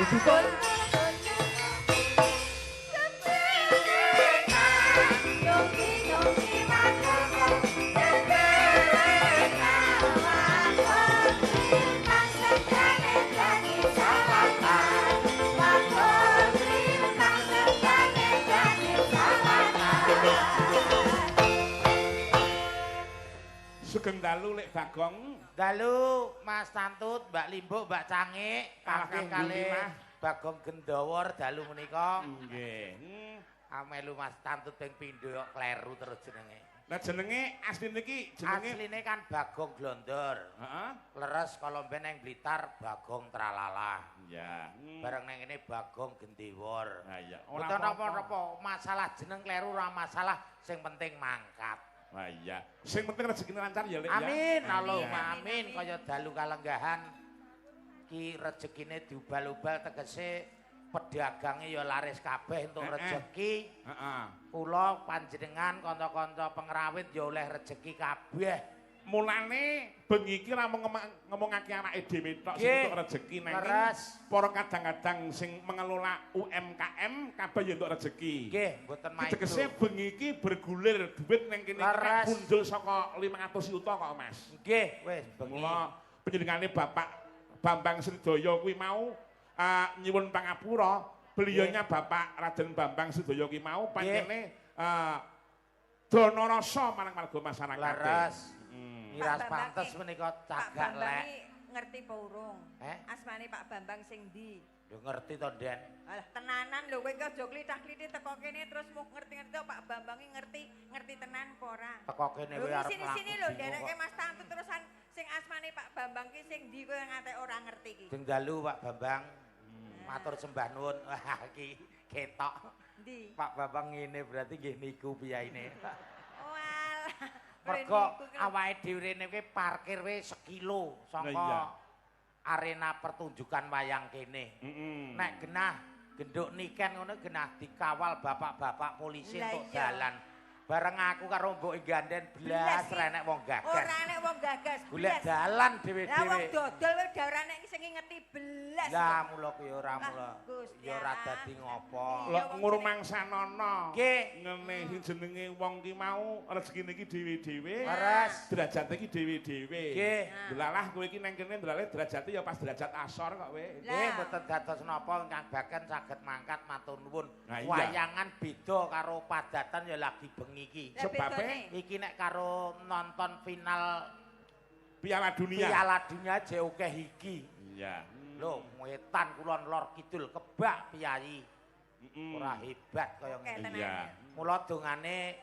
Dudukon. Sugeng dalu lek Bagong. Dalu Mas Tantut, Mbak Limbo, Mbak Cangik, kakek kalih Bagong Gendawor dalu menika. Nggih. Amelu Mas Tantut ping pindho kok kleru terus jenenge. Lah jenenge asline iki jenenge Asline kan Bagong Glondor. Heeh. Leres kalau mben nang Blitar Bagong Tralala. Ya. Bareng nang kene Bagong Gendewor. Ha iya. Ora apa-apa, masalah jeneng kleru ora masalah, sing penting mangkat. Wah iya. Sing penting rezekine lancar ya, Lek ya. Amin, Allahumma amin. Kaya dalu kalenggahan ki rezekine diubal-ubal tegese pedagange ya laris kabeh entuk rezeki. Heeh. Kula panjenengan kanca-kanca pengrawit ya oleh rezeki kabeh. Mulane bengi iki ora ngomongake anake dhewe tok sing entuk rezeki nang para kadang-kadang sing mengelola UMKM kabeh ya entuk rezeki. Nggih, mboten maido. Tegese bengi iki bergulir duit ning kene bundul saka 500 juta kok, Mas. Nggih, wis bengi. Mula panjenengane Bapak Bambang Sridaya kuwi mau nyuwun pangapura, beliaunya Bapak Raden Bambang Sridaya kuwi mau pancene dana rasa marang warga masyarakat. Laras. Miras pantes menika cagak lek. Ngerti apa urung? Asmane Pak Bambang sing ndi? Lho ngerti to, Den. Alah tenanan lho kowe iki aja klithah-klithih teko kene terus mau ngerti-ngerti Pak Bambang iki ngerti tenan apa ora? Teko kene kowe arep mlaku. Sini lho dereke Mas Tantut terusan sing asmane Pak Bambang ki sing ndi kowe ngantek ora ngerti iki. Deng dalu Pak Bambang. Matur sembah nuwun. Wah iki ketok. Ndi? Pak Bambang ngene berarti nggih niku piyaine. Walah. Mergo awake dhewe rene kuwi parkir wis sekilo saka arena pertunjukan wayang kene. Nek genah genduk niken ngono genah dikawal bapak-bapak polisi untuk dalan. Bareng aku karo mbok ganden blas renek wong gagas. Ora enek wong gagas. Golek dalan dhewe-dhewe. Lah wong dodol wae ora enek sing ngeti belas. Lah mula ku ya ora mula. Ya ora dadi ngopo. Lek ngurmangsanana. Nggih. Ngene jenenge wong ki mau rezekine iki dhewe-dhewe. Leres. Derajate iki dhewe-dhewe. Nggih. Delalah kowe iki nang kene ndelale derajate ya pas derajat asor kok kowe. Nggih, mboten dados napa ingkang baken saged mangkat matur nuwun. Nah, iya. Wayangan beda karo padatan ya lagi bengi iki. Sebabe iki nek karo nonton final Piala Dunia. Piala Dunia je akeh iki. Iya. Lho, wetan kulon lor kidul kebak piyayi. Ora hebat kaya ngene. Iya. Mula dongane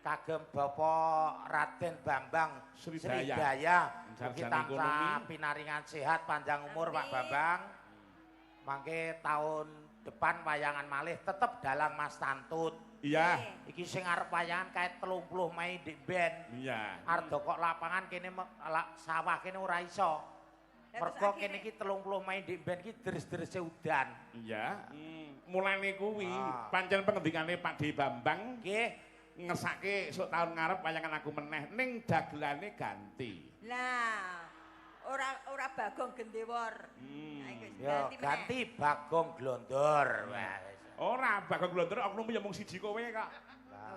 kagem Bapak Raden Bambang Sridaya. Mugi tansah pinaringan sehat panjang umur Pak Bambang. Mangke tahun depan wayangan malih tetep dalang Mas Tantut. Iya. Iki sing arep wayangan kae 30 Mei di band. Iya. Arep kok lapangan kene sawah kene ora iso. Mergo kene iki 30 Mei di band iki deres-derese udan. Iya. Mulane kuwi pancen pengendikane Pak D Bambang nggih ngersake esuk taun ngarep wayangan aku meneh ning dagelane ganti. Lah ora Bagong Gendewor. Ya ganti Bagong Glondor. Ora Bagong Glondor oknum ya mung siji kowe kok.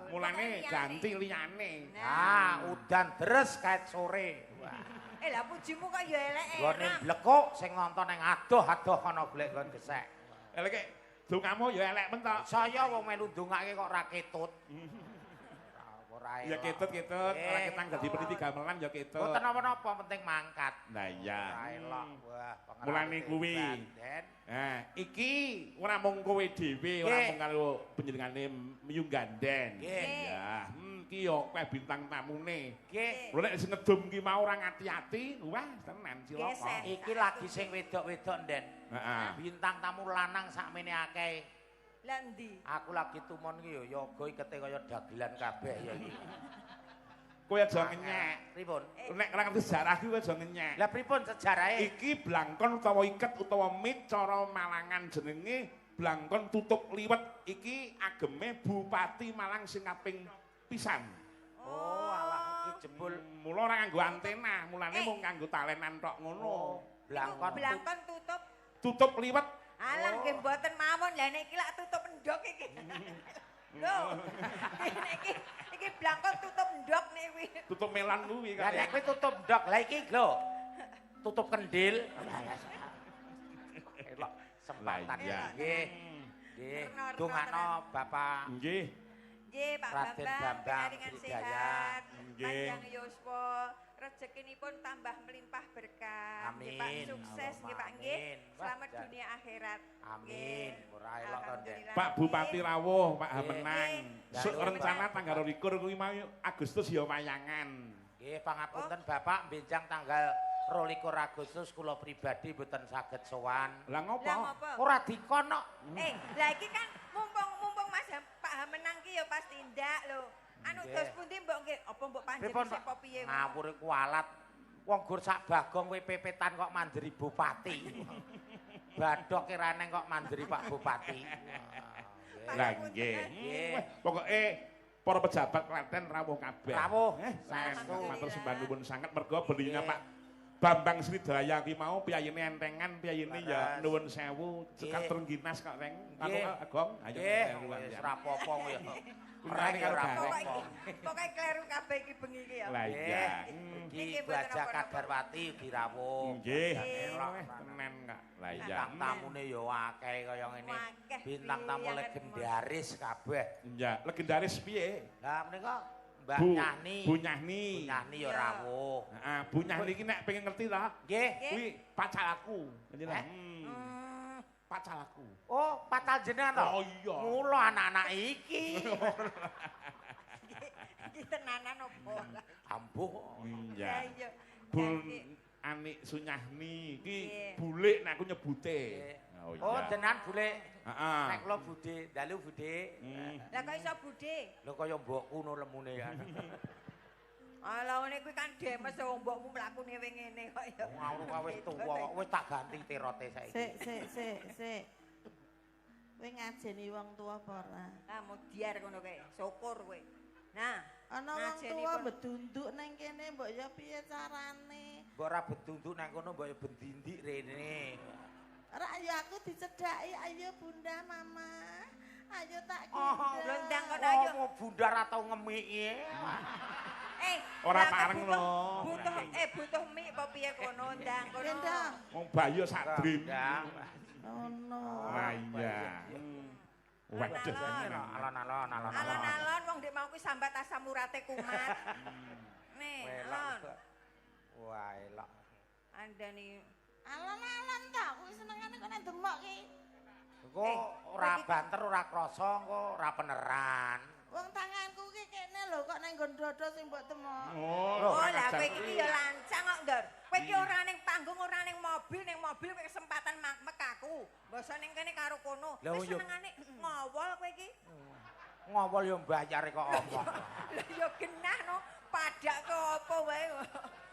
Mulane ganti liyane. Udan deres kaet sore. Lah pujimu kok ya elek. Gone blekuk sing nonton ning adoh-adoh ana golek nggon gesek. Eleke dongamu ya elek men tok. Saya wong melu ndongake kok ora ketut. Ora ya ketut-ketut, ora ketang dadi peniti gamelan ya ketut. Mboten napa-napa penting mangkat. Nah iya. Ora elok. Wah, mulane kuwi. Nah, iki ora mung kowe dhewe, ora mung karo panjenengane Myung Ganden. Ya, iki yo kowe bintang tamune. Nggih. Lho nek sing ngedum ki mau ora ngati-ati, wah tenan cilaka. Iki lagi sing wedok-wedok, Den. Heeh. Bintang tamu lanang sakmene akeh. Lah ndi? Aku lagi tumon ki yo yoga ikete kaya dagelan kabeh ya iki. Kowe aja ngenyek. Pripun? Nek ora ngerti sejarah ki kowe aja ngenyek. Lah pripun sejarahe? Iki blangkon utawa iket utawa mit cara Malangan jenenge blangkon tutup liwet. Iki ageme Bupati Malang sing kaping pisan. Oh, alah iki jebul mula ora nganggo antena, mulane mung nganggo talenan tok ngono. Blangkon Blangkon tutup tutup liwet Alah nggih mboten mawon. Lah nek iki lak tutup endhog iki. Lho. Iki blangkon tutup endhog nek kuwi. Tutup melan kuwi Lah nek kuwi tutup ndok, lah iki lho. Tutup kendil. Elok sempatan Lah, iya. nggih. Nggih, dongakno Bapak. Nggih. Nggih, Pak Raden Bambang, Bambang pinaringan Srikaya. sehat, Nggih. panjang yuswa, rezekinipun tambah melimpah berkah. Nggih, Pak, Amin. sukses nggih, Pak, Allahumma nggih. amin. Selamat Wah, dunia akhirat. Amin. Ora elok to, Ndek. Alhamdulillah. Pak Bupati Rawuh, Pak Hamenang. Nggih. Rencana tanggal 22 kuwi mau Agustus ya wayangan. Nggih, pangapunten Bapak benjang tanggal 22 Agustus kula pribadi mboten saged sowan. Lah ngopo? Lah ngopo? Ora dikon kok. Lah iki kan mumpung Mas Pak Hamenang ki ya pas tindak lho. Anu Nggih. dos pundi mbok nggih apa mbok Pripun, panjenengan Pak? apa piye? Ngawur iku alat. Wong gur sak bagong kowe pepetan kok mandiri bupati. Badhok kirane kok mandiri Pak Bupati. Wah, Lah nggih. nggih. Nggih. Pokoke para pejabat Klaten rawuh kabeh. Rawuh. Saestu Saestu. matur sembah nuwun sanget merga belinya Nggih. Pak Bambang Sridaya ki mau piyayine entengan, piyayine ya Leres. nuwun sewu, cekat Nggih. terengginas kok Reng. Anu Nggih. Agong, ayo Nggih, ruang wis ya. ora apa-apa ya. Kurang ya ora karo apa-apa. Pokoke kleru kabeh iki bengi iki ya. Lah iya. Iki Niki Bu mboten Aja apa-apa. Kadarwati ugi rawuh. Nggih. Elok. Tenan kak. Lah iya. Bintang tamune ya akeh kaya ngene. Akeh, Bintang tamu piye, legendaris kabeh. Ya, legendaris piye? Lah menika Mbak Bu Nyahni. Bu Nyahni. Bu Nyahni ya Iya. rawuh. Heeh, Bu Nyahni iki nek pengen ngerti ta, Nggih. kuwi pacalku. Eh? Pacalku. Oh, patal jenengan to? Oh iya. Mula anak-anak iki. Iki tenanan opo? Ampuh. Iya. iya. Bu Nggih. Anik Sunyahni iki Nggih. bulik nek aku nyebute. Nggih. Oh, jenengan bule. Heeh. Nek kula budhe, dalu budhe. Lah kok iso budhe? Lho kaya mbokku no lemune ya. Ala ngene kuwi kan demes wong mbokmu mlakune wing ngene kok ya. Ngawur kok wis tuwa kok wis tak ganti tirote saiki. Sik. Kowe ngajeni wong tuwa apa ora? Ah mudiar ngono kae, syukur kowe. Nah, Ana wong ngajeni tuwa pun. bedunduk ning kene mbok ya piye carane? Mbok ora bedunduk nang kono mbok ya bendindik rene. Ora ya aku dicedhaki ayo Bunda Mama. Ayo tak Oh, gendong. blondang kok Oh, ayo. mau bundar atau ngemiki. Ora lah, pareng butuh- lho. butuh mie apa piye kono ndang kono. Gendong. Wong Bayu sak drim. Oh no. Lah iya. Waduh. Alon-alon. Alon-alon wong ndek mau kuwi sambat asam urate kumat. Nih, alon. Wah, elok. Andani Alon-alon ta, kuwi senengane kok nek demok ki. Kok ora banter, ora krasa, kok ora peneran. Wong tanganku ki kene lho kok nang nggon dodo sing mbok temok. Oh, Oh, lah kowe iki ya lancang kok, Ndor. Kowe iki ora ning panggung, ora ning mobil kowe kesempatan mekaku. Basa ning kene karo kono. Lah, Wis yo- senengane ngowol kowe iki. Ngowol yo mbayar kok apa. Lah ya genah no, padak ke apa wae.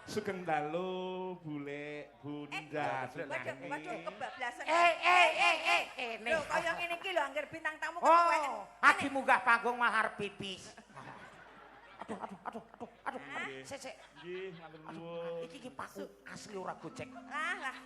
Sugeng dalu bule Bunda Waduh, kebablasan. Kene. Lho, kaya ngene iki lho angger bintang tamu ketuwek. Oh, agi munggah panggung mahar pipis. Aduh. Sik. Nggih, matur nuwun. Iki ki paku asli ora gojek. Lah.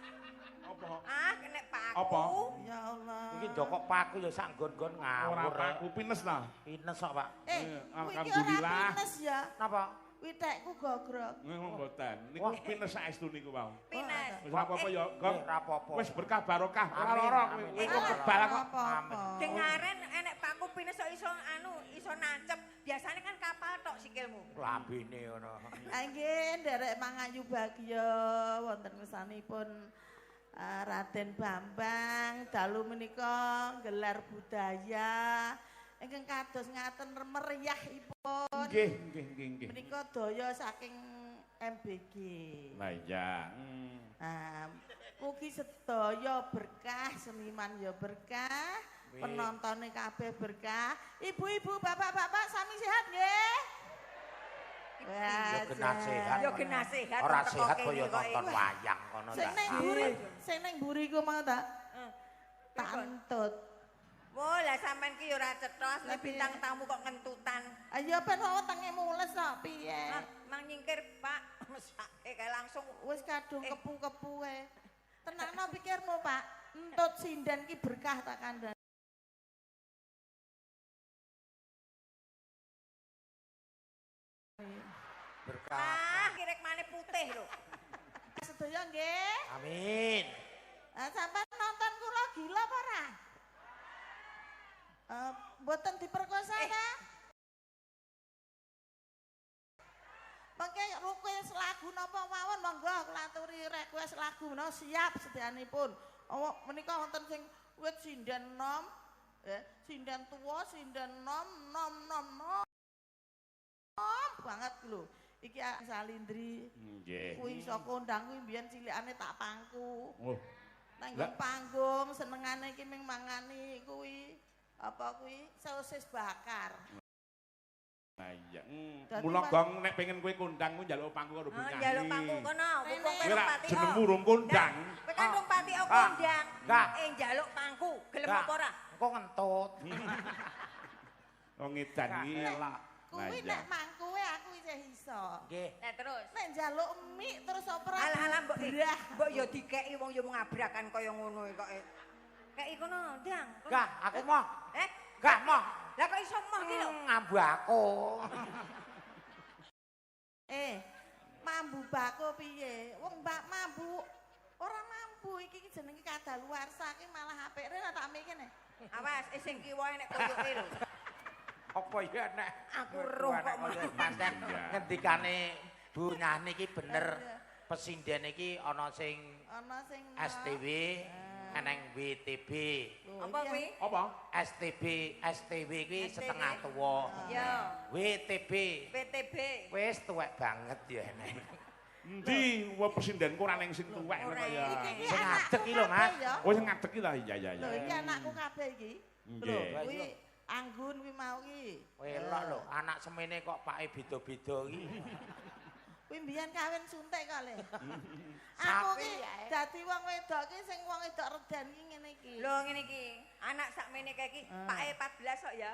Apa? Kena paku. Apa? Ya Allah. Iki njokok paku ya sak nggon-nggon Ora ngawur. paku pines ta? Pines kok, Pak. Kuwi iki Alhamdulillah. ora pines ya. Napa? Witekku gogrok. Ngomong mboten. Niku pines saestu niku wau. Pines. Wis apa-apa ya, Gong. Ora apa-apa. Wis berkah barokah, ora Amin, lara amin. kowe. Kowe Amin. kebal kok. Apa-apa. Dengaren enek paku pines kok iso nancep. Biasanya kan kapal tok sikilmu. Lambene ngono. Nggih, nderek mangayu bagya wonten ngersanipun Raden Bambang dalu menika gelar budaya ingkang kados ngaten meriahipun. Nggih. Menika daya saking MBG. Lah iya. Mugi sedaya berkah, seniman ya berkah, penontonnya kabeh berkah. Ibu-ibu, bapak-bapak sami sehat nggih? Yo kena sehat. Yo kena sehat. Ora teko sehat kene kok yo kok. nonton wayang kono Sing ning mburiku mau tak Tak antut. Wah, lah sampean ki yo ora cetos, Lah, bintang tamu kok ngentutan. Ayo ben wetenge mules kok piye? Mang nyingkir, Pak. Mesake kae langsung. Wis kadung kepu-kepu e. Tenangno pikirmu, Pak. entut sinden ki berkah tak kandhani. Berkah. Kirek maneh putih lho. Sedaya nggih. Amin. Sampeyan nonton kula gila apa ora? Mboten diperkosa ta? Mengke request lagu napa mawon monggo kula aturi request lagu menawa siap sedianipun. Menika wonten sing wit sinden nom, sinden tuwa, sinden nom banget lho. Iki Salindri. Nggih. Kuwi iso kondang kuwi mbiyen cilikane tak pangku. Oh. Nang panggung senengane iki ming mangani kuwi apa kuwi sosis bakar. Nah iya. Mula gong nek pengen kowe kondang kuwi njaluk pangku karo benyahi. Njaluk pangku kono, mumpung kowe Kowe Pati. jenengmu urung kondang. Kowe kan rung pati kondang. Enggak. Njaluk pangku, gelem apa ora? Engko ngentut. Wong edan iki elak. Kuwi nek mangkuwe aku isih iso. Nggih. Nah terus. Nek njaluk mie terus opera. Alah mbok yo dikeki wong yo ngabrakan kaya ngono kok. Keki kono, Ndang. Enggak, aku mau. Enggak mau. Lah kok iso moh ki lho? Ngambu aku. Mambu bako piye? Wong mbak mambu ora mambu iki jenenge kadaluwarsa iki malah apik rene tak mikir. Awas sing kiwa nek koyoke lho. Apa ya nek Aku roh kok pancen ngendikane Bu Nyahni iki bener. Pesinden iki ana sing STW, eneng WTB. Apa kuwi? Apa? STW kuwi setengah tuwa. Ya. WTB. PTB. Wis tuwek banget ya enek. Endi wong presidentku ora ning sing tuwek ngono ya. Sing ngadeg iki lho, Mas. Oh sing ngadeg iki lah iya. Lho iki anakku kabeh iki. Lho kuwi Anggun kuwi mau iki. Welok lho, anak semene kok pake beda-beda iki. Kuwi mbiyen kawin suntik kok le. Aku ki dadi wong wedok ki sing wong wedok redan ki ngene iki. Lho ngene iki, anak sakmene kae iki pake 14 kok ya.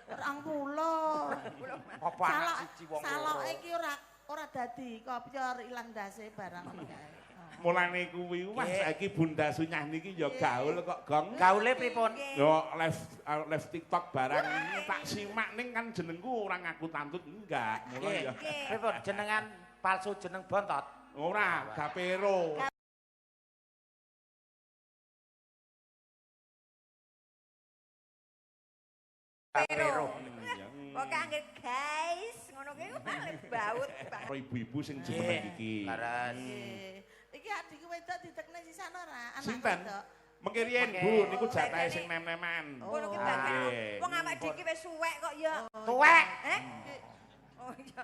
20. Apa anak siji wong loro. Saloke iki ora dadi kopyor ilang dase barang kae. Mulane kuwi wah saiki Bunda Sunyah niki ya gaul kok Gong. Gaule pripun? Yo live TikTok barang ini tak simak ning kan jenengku ora ngaku tantut enggak. Mulai ya. Pripun jenengan palsu jeneng bontot? Ora, Gapero. Gapero. Kok anggere guys, ngono kuwi malah baut. Ibu-ibu sing jemeneng iki. Laras. Iki adikku wedok didekne sisan ora? Anak Sinten? wedok. Mengkirian Bu, niku jatahe sing nem-neman. Ngono ki bagian. Wong awak dhewe wis suwek kok ya. Tuwek. Oh iya.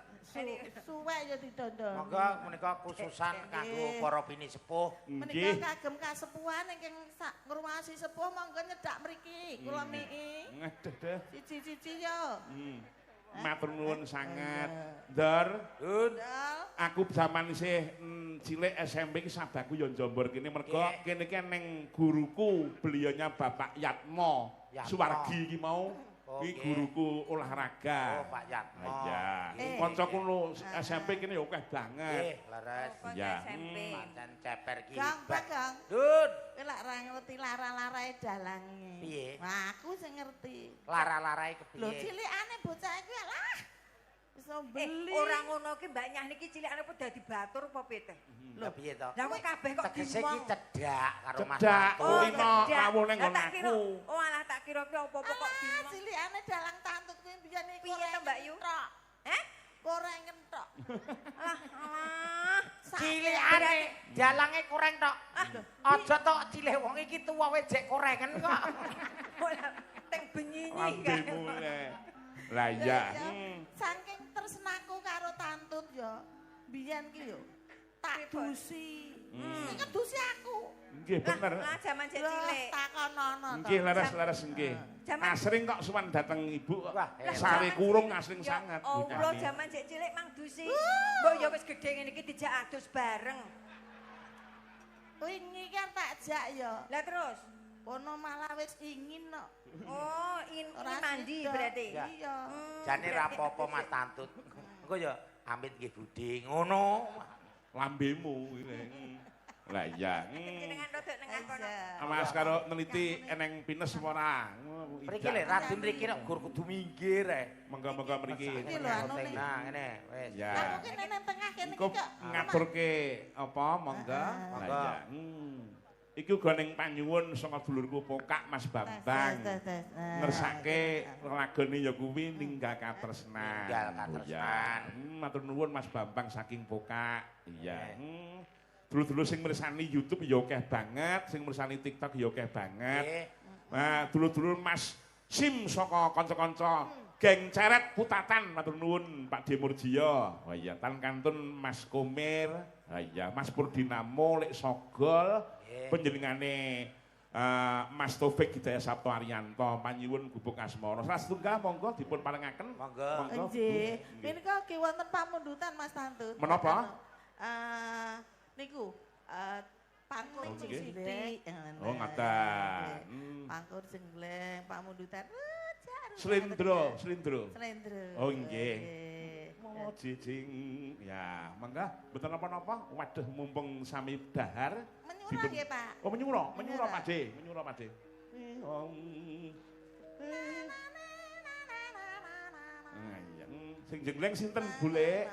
Suwek ya didondong. Monggo menika khususan kanggo para bini sepuh. Menika kagem kasepuhan ingkang sak ngruwasi sepuh monggo nyedak mriki kula miki. Ngaduh deh. Cici-cici yo. Matur nuwun sanget. Ndor, Dun. aku zaman isih cilik SMP ki sabaku yo Jombor kene mergo kene iki ning guruku beliaunya Bapak Yatmo. Suwargi iki mau. Iki guruku olahraga. Oh, Pak Yatmo. Iya. Kancaku SMP kene yo akeh banget. Nggih, laras. Iya. Pancen ceper ki. Gang, Pak Gang. Dun. Kowe lak ra ngerti lara-larae dalange. Piye? Wah, aku sing ngerti. Lara-larae Lho kepiye? cilikane bocah iki lah. Iso beli. Ora ngono ki Mbak Nyah niki cilikane pun dadi batur apa piye? Lho piye to? Lah kok kabeh kok Tegese ki dimong. cedak karo Mas Cedak. Tatu. Oh, ino kawune nggon tak kira- aku. Oh alah tak kira ki apa-apa kok dimong. Cilikane dalang tantut kuwi mbiyen iki. Piye to Mbak Yu? Heh? Goreng kentok. Alah. Cilikane jalange kurang tok. Aja tok cilih wong iki tuwa wis jek korengen kok. Teng benyinyi Lambemu le. Lah iya. Saking tresnaku karo tantut yo. Mbiyen ki yo tak dusi. Sing ngedusi aku. Nggih bener. Lah jaman jek cilik. Takonono to. Nggih laras-laras nggih. Asring kok suwan dateng ibu. Sari kurung asring sangat. Oh, kula jaman jek cilik mang dusi. Mbok ya wis gedhe ngene iki dijak adus bareng. Wingi kan tak jak yo. Lah terus? Kono malah wis ingin kok. Oh, ini Ora mandi sido. berarti. Iya. Jane ra apa-apa Mas Tantut. Engko ya amit nggih Budi ngono. Lambemu ngene. Lah iya. Jenengan rodok nengah Mas karo neliti eneng pines apa ora? Mriki lho Raden mriki nek gur kudu minggir Monggo-monggo mriki. Iki lho anune. Nah, ngene wis. Ya. Aku ki nang tengah kene iki Kok kok. ngaturke apa monggo? Monggo. Ya. Iki uga ning panyuwun saka dulurku Pokak Mas Bambang. Ngersake lagone ya kuwi ninggal katresnan. Ninggal katresnan. Matur nuwun Mas Bambang saking Pokak. Iya. Dulur-dulur sing mirsani YouTube ya akeh banget, sing mirsani TikTok ya akeh banget. Nah, dulur-dulur Mas Sim saka kanca-kanca geng ceret putatan matur nuwun Pak Demurjiya. Oh iya, tan kantun Mas Komir. Oh iya, Mas Purdinamo lek Sogol. Panjenengane Mas Taufik Hidayah Sabto Ariyanto panyuwun gubuk asmara. Satunggah monggo dipun parengaken. Monggo. Nggih. Menika ki wonten pamundutan Mas Tantun. Menapa? Niku pangkur nggih. sithik. Oh, ngaten. Pangkur jengleng pamundutan. Slendro. Oh nggih. Oh jijing. Ya, mangga mboten napa-napa. Waduh mumpung sami dahar. Menyura nggih, Pak. Oh menyura Pak De. Menyura Pak De. Sing jengleng sinten Bule?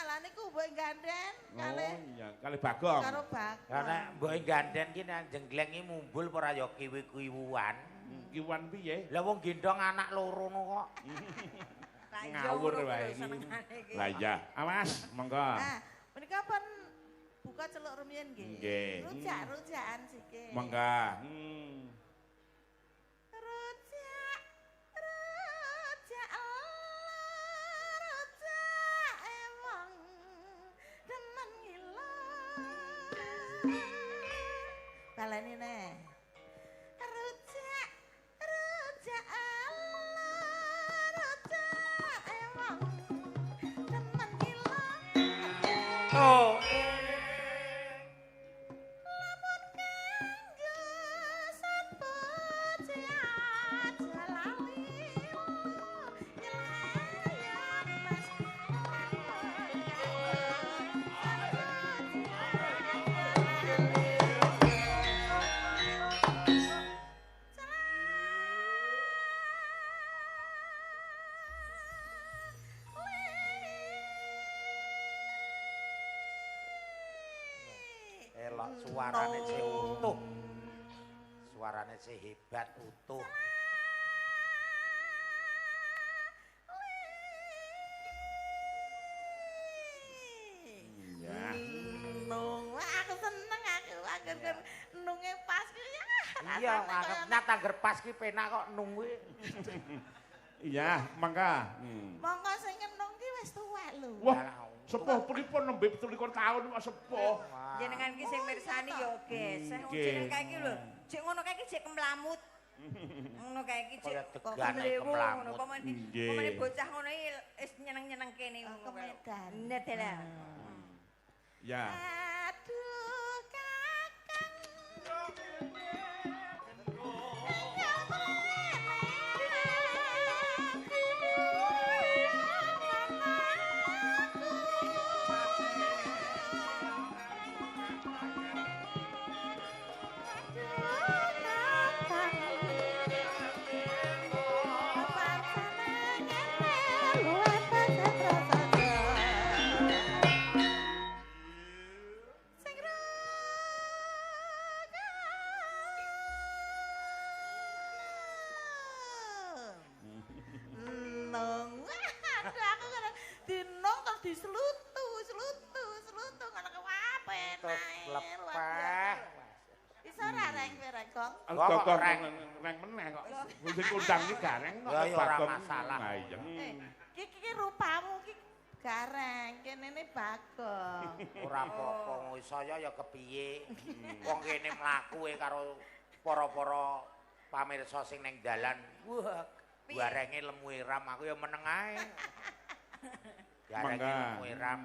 Lah niku mbok gandhen kalih. Oh iya, kalih Bagong. Karo Bagong. Lah nek mbok gandhen ki nang jengleng iki mumbul apa ora ya kiwi-kiwuan. Kiwan piye? Lah wong gendong anak loro no kok. Ngawur wae iki. Lah iya, awas monggo. Nah, menika pun buka celuk rumiyin nggih. Nggih. Rujak-rujakan sikit. Monggo. Rujak emang demen gila. Baleni neh. Rujak emang demen gila. Oh. Lamun kanggo sapa aja lali nyelayan mas Elok suarane sih utuh. Suarane sih hebat utuh. Ya. Nung, aku seneng aku agar nunge pas ku ya. Iya, nyata tangger pas ki penak kok nunggu. Iya, mangga. Monggo sing ngenung ki wis tuwek lho. Wah, sepuh pripun nembe 17 tahun kok sepuh. Jenengan ki sing mirsani ya geseh. Nggih. Jeneng kae ki lho, jek ngono kae ki jek kemlamut. Ngono kae ki jek Kaya kok degane kemlewu kemlamut. ngono pamane Nggih. pamane bocah ngono iki wis nyeneng-nyeneng kene ngono kae. Kemedan. Bener deh lah. Ya. Aduh kakang. Nong. Aduh aku kan dinong terus dislutu ngono ke wae Lepeh. Bisa ora reng Gong? Kok reng meneh kok. Sing kondang iki gareng kok. Ya, ya, ora Bagong. masalah. Lah iya. Ki rupamu ki gareng, kene ne Bagong. Ora apa-apa, saya ya kepiye. Wong kene mlaku karo para-para pamirsa sing ning dalan. Wah, garenge lemu iram aku ya meneng ae. Garenge lemu iram.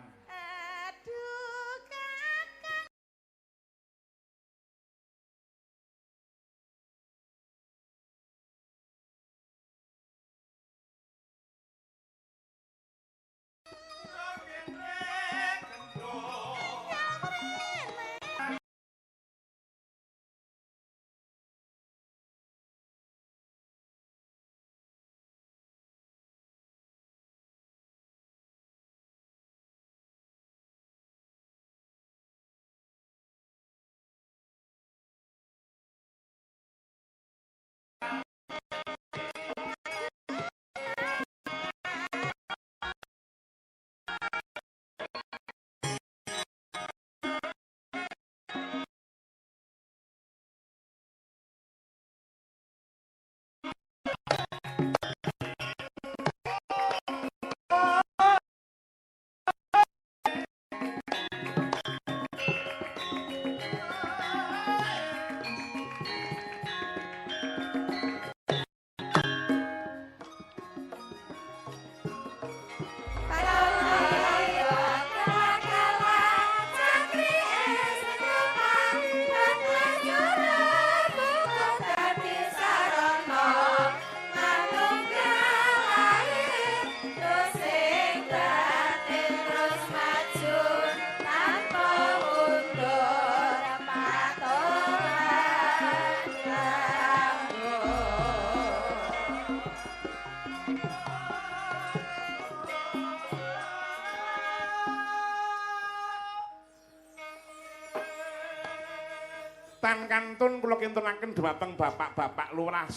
Tan kantun kula kintunaken dhumateng Bapak-bapak Lurah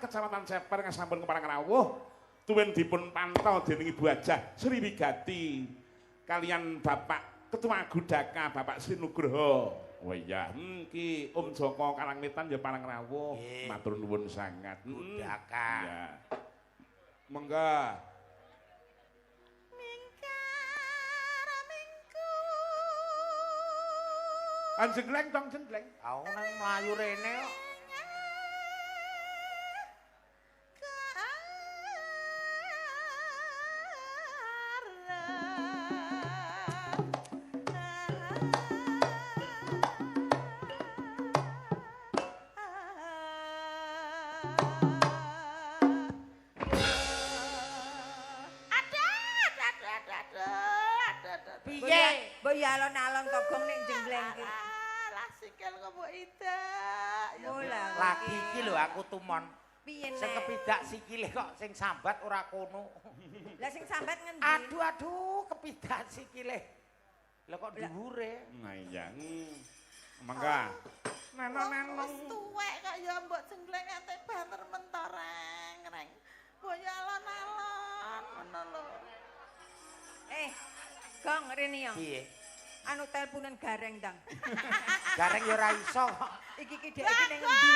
Kecamatan Ceper sampun kepareng rawuh tuwin dipun pantau dening Ibu Hajah Sri Wigati kalian Bapak Ketua Gudaka Bapak Sri Nugroho. Oh iya, ki Om Joko Karangwetan ya pareng rawuh. Matur nuwun sangat. Gudaka. Ya. Monggo. Jengleng dong jengleng. Aku nang mlayu rene kok. Piye? Mbok ya alon-alon togong ning jengleng iki. Sikil kok mbok idak. Mula Lagi iki lho aku tumon. piye Sing kepidak sikile kok sing sambat ora kono. Lah sing sambat ngendi? Aduh kepidak sikile. Lah kok dhuwure. Nah iya. Mangga. Neno-neno. Wis tuwek kok ya mbok jengleng ate banter mentoreng reng. Mbok ya alon-alon ngono lho. Gong rene yo. Piye? Anu teleponan gareng dang. Gareng ya ora iso kok. Iki dhek iki ning endi?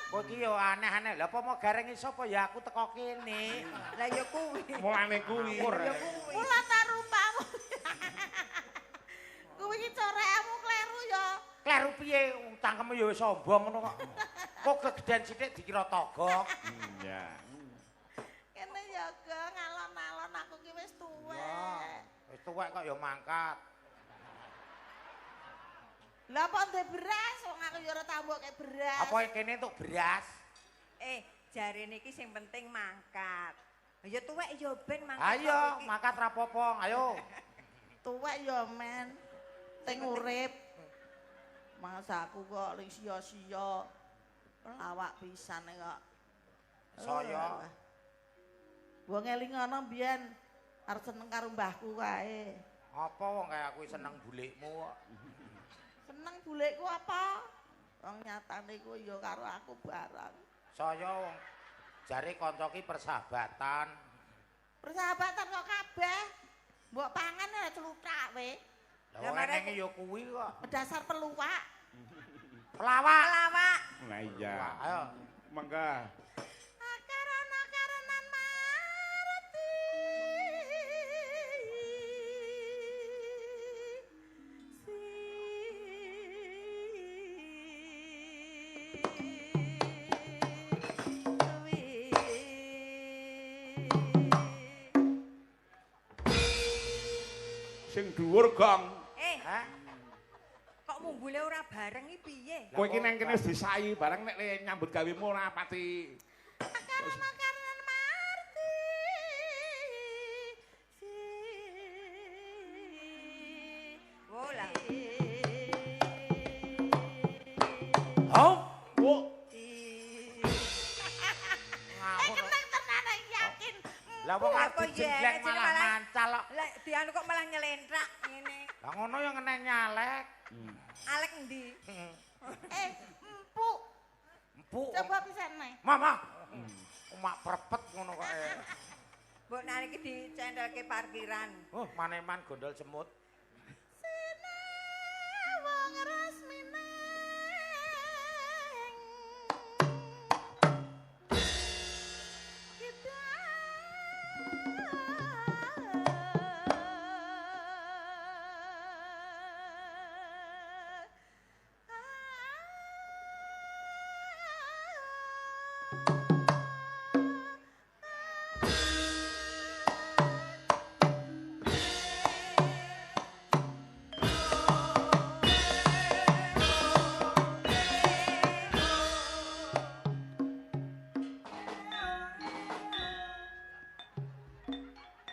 Kok iki yo aneh-aneh. Lah apa mau gareng iso apa ya aku teko kene. Lah ya kuwi. Mulane kuwi. Ya kuwi. Mula ta rupamu. Kuwi iki corekmu kleru ya. Kleru piye cangkeme ya wis sombong ngono kok. Kok kegedean sithik dikira togok. Iya. Kene ya Gong alon-alon aku ki wis tuwek. Wis tuwek kok ya mangkat. Lah kok ndek beras wong aku ya ora tambok kek beras. Apa kene entuk beras? Jarene iki sing penting mangkat. Ya tuwek ya ben mangkat. Ayo, mangkat rapopo, ayo. Tuwek ya men. Teng urip. Masa aku kok ning sia-sia. Lawak pisan kok. Saya. Wong eling ana mbiyen arep seneng karo mbahku kae. Apa wong kaya aku seneng bulikmu kok. Seneng bulekku apa? Wong nyatane ku ya karo aku barang. Saya wong jare kanca ki persahabatan. Persahabatan kok kabeh. Mbok pangan ya celuthak we. Lah menenge ya kuwi kok. Dasar peluwak. Pelawak. Nah iya. Ayo. Mangga. Akaran-akaranan marati. Sing dhuwur Gong. Hah? Kok mumbule ora bareng iki piye? Kowe iki nang kene wis disayi bareng nek nyambut gawemu ora pati. Akaran-akaranan marti. Oh lah. Oh, Wo. ngawur. Neng tenan yakin. Lah wong Apa arep ya, jengleng jeneng malah malah- mancal kok. Lah dianu kok malah nyelentrak ngene. Lah ngono ya ngene nyalek. Alek endi? Empuk. Empuk. Coba pisan nih. Mama. Umak prepet ngono kok. Mbok nek iki dicendelke parkiran. Oh, maneman gondol semut. Wong resmine. Kita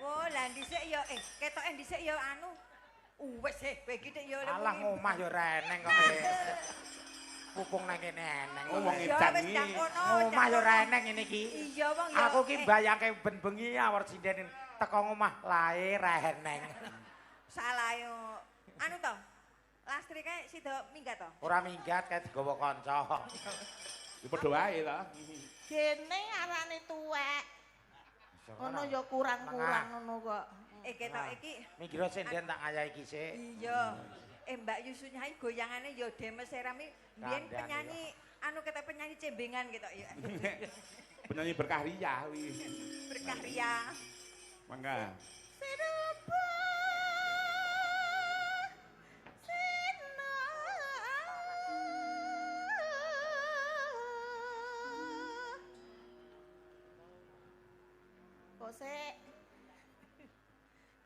Oh, lah dhisik ya ketoke dhisik ya anu. Wis kowe iki tek ya Alah ngomah ya reneng kok. Pupung nang kene eneng. Wong Ya, edan wis iki. dak kono. Omah ya reneng ngene iki. Iya, wong ya. Aku ki mbayangke ben bengi awar sinden teko omah lae reneng. Salah yo. Anu to. Lastri kae sida minggat to. Ora minggat kae digawa kanca. Ya padha wae to. Gene arane tuwek. Ngono ya kurang-kurang ngono kok. Ketok iki. Minggir sinden tak ngayahi iki sik. Iya. Mbak Yusu nyai goyangane ya Demes Serami mbiyen Kandang, penyanyi anu kata penyanyi cembengan gitu ya. Penyanyi berkarya wi. Berkarya. Mangga. Serupa sina Kose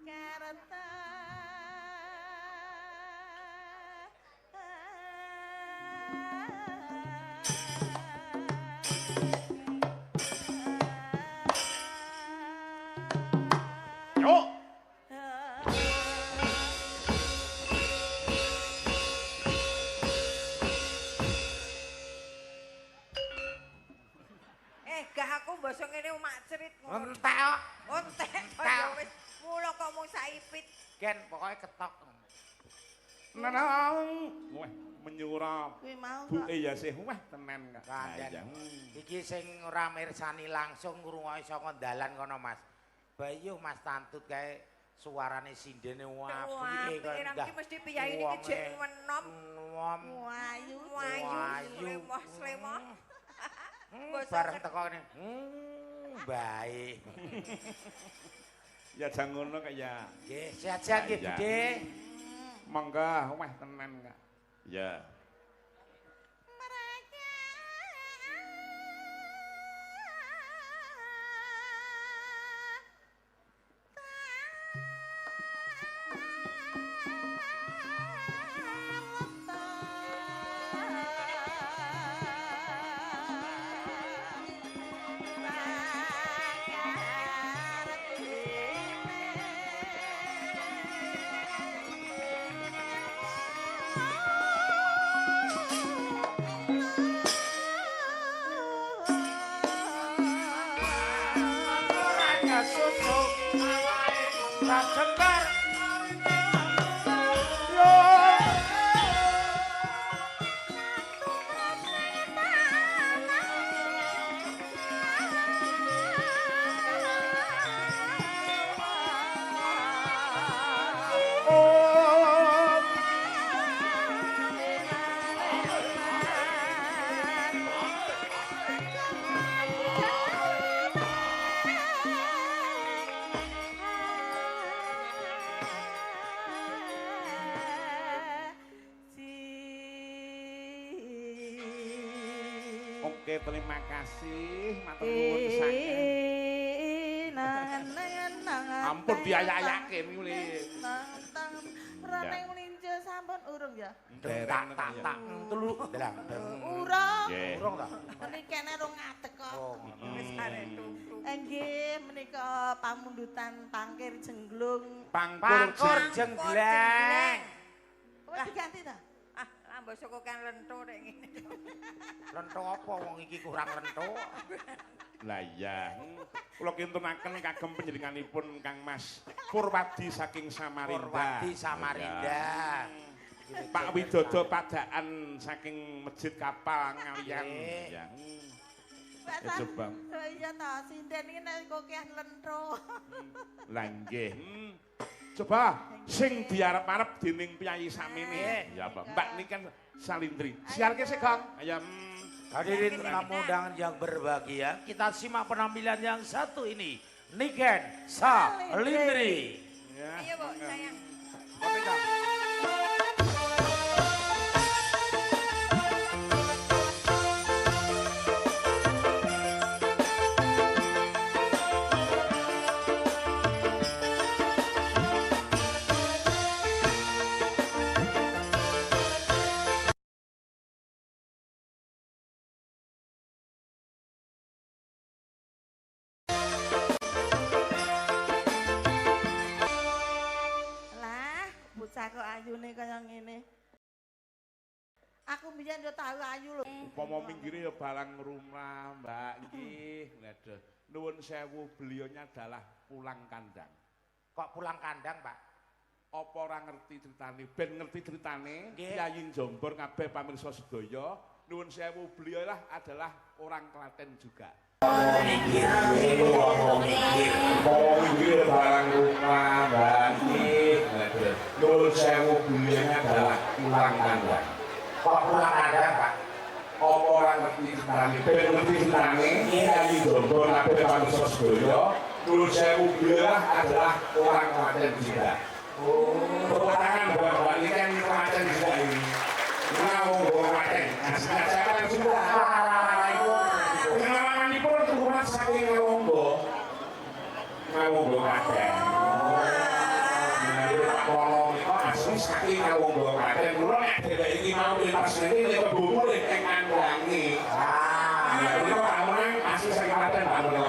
karata Yo. Gak aku basa ngene mak cerit ngono. Entek kok. Ontek ya wis mula kok mung saipit. Gen pokoke ketok. Nanang. Wah, menyura. kuwi mau Bu kok. ya sih wah tenan kok. Kandang. Iki sing ora mirsani langsung ngrungoki saka dalan kono Mas. Bayu Mas Tantut kae suarane sindene Wah, apike kok pikiran ndah. iki mesti piyayi iki jek wenom. Wayu Wayu, slemoh. Bareng teko kene. Baik. Ya jang ngono kok ya. Nggih, sehat-sehat nggih, Ya. Budhe. Mangga wah tenan kok. Ya. Ora susu awake ora jembar. Oke, terima kasih. Matur nuwun sanget. Ampun diayak-ayake muli. Rene melinjo sampun urung ya. Tak telu dalang. Urung. Nggih. Urung ta? Menikene rong ngadeg kok. Oh, Wis arek tutu. Nggih, menika pamundutan pangkir jenglung. Pangkur jenggleng. Wis diganti ta? Ah, lambo saka kan lento rek ngene. Lento apa wong iki kurang lento? Lah iya. Kula kintunaken kagem panjenenganipun Kang Mas Purwadi saking Samarinda. Purwadi Samarinda. Pak Widodo Padaan saking Masjid Kapal Ngalian. Nggih. Ya. Mbak Ya, coba. Oh iya ta, sinden iki nek kok kian lentro. Lah nggih. Coba sing diarep-arep dening Piyayi Samene. Ya, Mbak niki kan Salindri. Siarke sik, Kang. Ayo. Hadirin tamu undangan yang berbahagia, kita simak penampilan yang satu ini. Niken Salindri. Ya. Ayo, Bu, sayang. Oke, Kang. Lah, bocah kok ayune kaya ngene. Aku mbiyen yo tahu ayu lho. Upama minggire ya balang rumah, Mbak nggih. Waduh, nuwun sewu beliaunya adalah pulang kandang. Kok pulang kandang, Pak? apa ora ngerti critane? Ben ngerti critane, Nggih. Yayi Jombor kabeh pamirsa sedaya, nuwun sewu beliau lah adalah orang Klaten juga. Mikir barang rumah bangkit, nuwun sewu beliau adalah pulang tangga. Kok pulang ada, Pak? Apa ora ngerti critane? Ben ngerti critane, Yayi Jombor kabeh pamirsa sedaya, nuwun sewu beliau adalah orang Klaten juga. Tepuk tangan buat ini kan Klaten juga ini. Mau Klaten, saya juga. Pengalamanipun turunan saking Ngawonggo. Ngawonggo Klaten. Menawi Pak Polo menika asli saking Ngawonggo Klaten. Kula nek dheweke iki mau lintas niki nek kebumu ning Anggangi. Menika Pak Monang asli saking Klaten Pak Polo.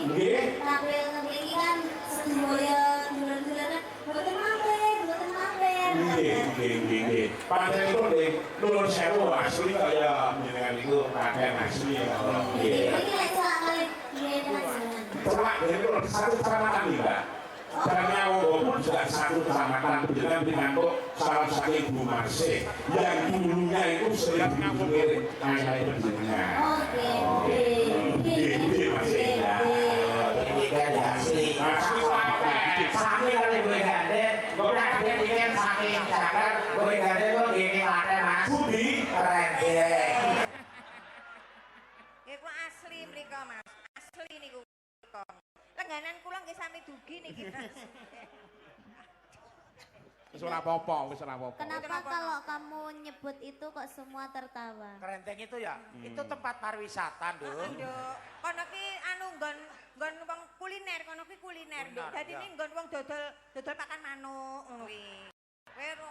Nggih. Tampil ngene kan sedaya dulur-duluran mboten mampir. Nggih. Panjenengan nggih nuwun sewu asli kaya jenengan niku Klaten asli. Nggih. Iki lek salah kali nggih panjenengan. Celak dari satu kecamatan nih Mbak. Dan Ngawonggo pun juga satu kecamatan dengan pinangkuk salah satu Ibu Marsih yang dulunya itu sering dikirim ayah penjenengan. Oke. Nggih, Marsih ya. Ini kan asli. Asli Klaten. Sami kali gue gade, gue gade bikin saking cakar, gue gade gue gini Klaten Mas. Budi. Keren deh. Nggih kula asli mriko Mas. Asli niku mriko. Lengganan kula nggih sami dugi niki. Wis ora apa-apa, wis ora apa-apa. Kenapa kalau kamu nyebut itu kok semua tertawa? Kerenteng itu ya, itu tempat pariwisata, Nduk. Nduk, kono ki anu nggon wong kuliner, kono ki kuliner, Nduk. Dadi ini nggon wong dodol pakan manuk ngono kuwi.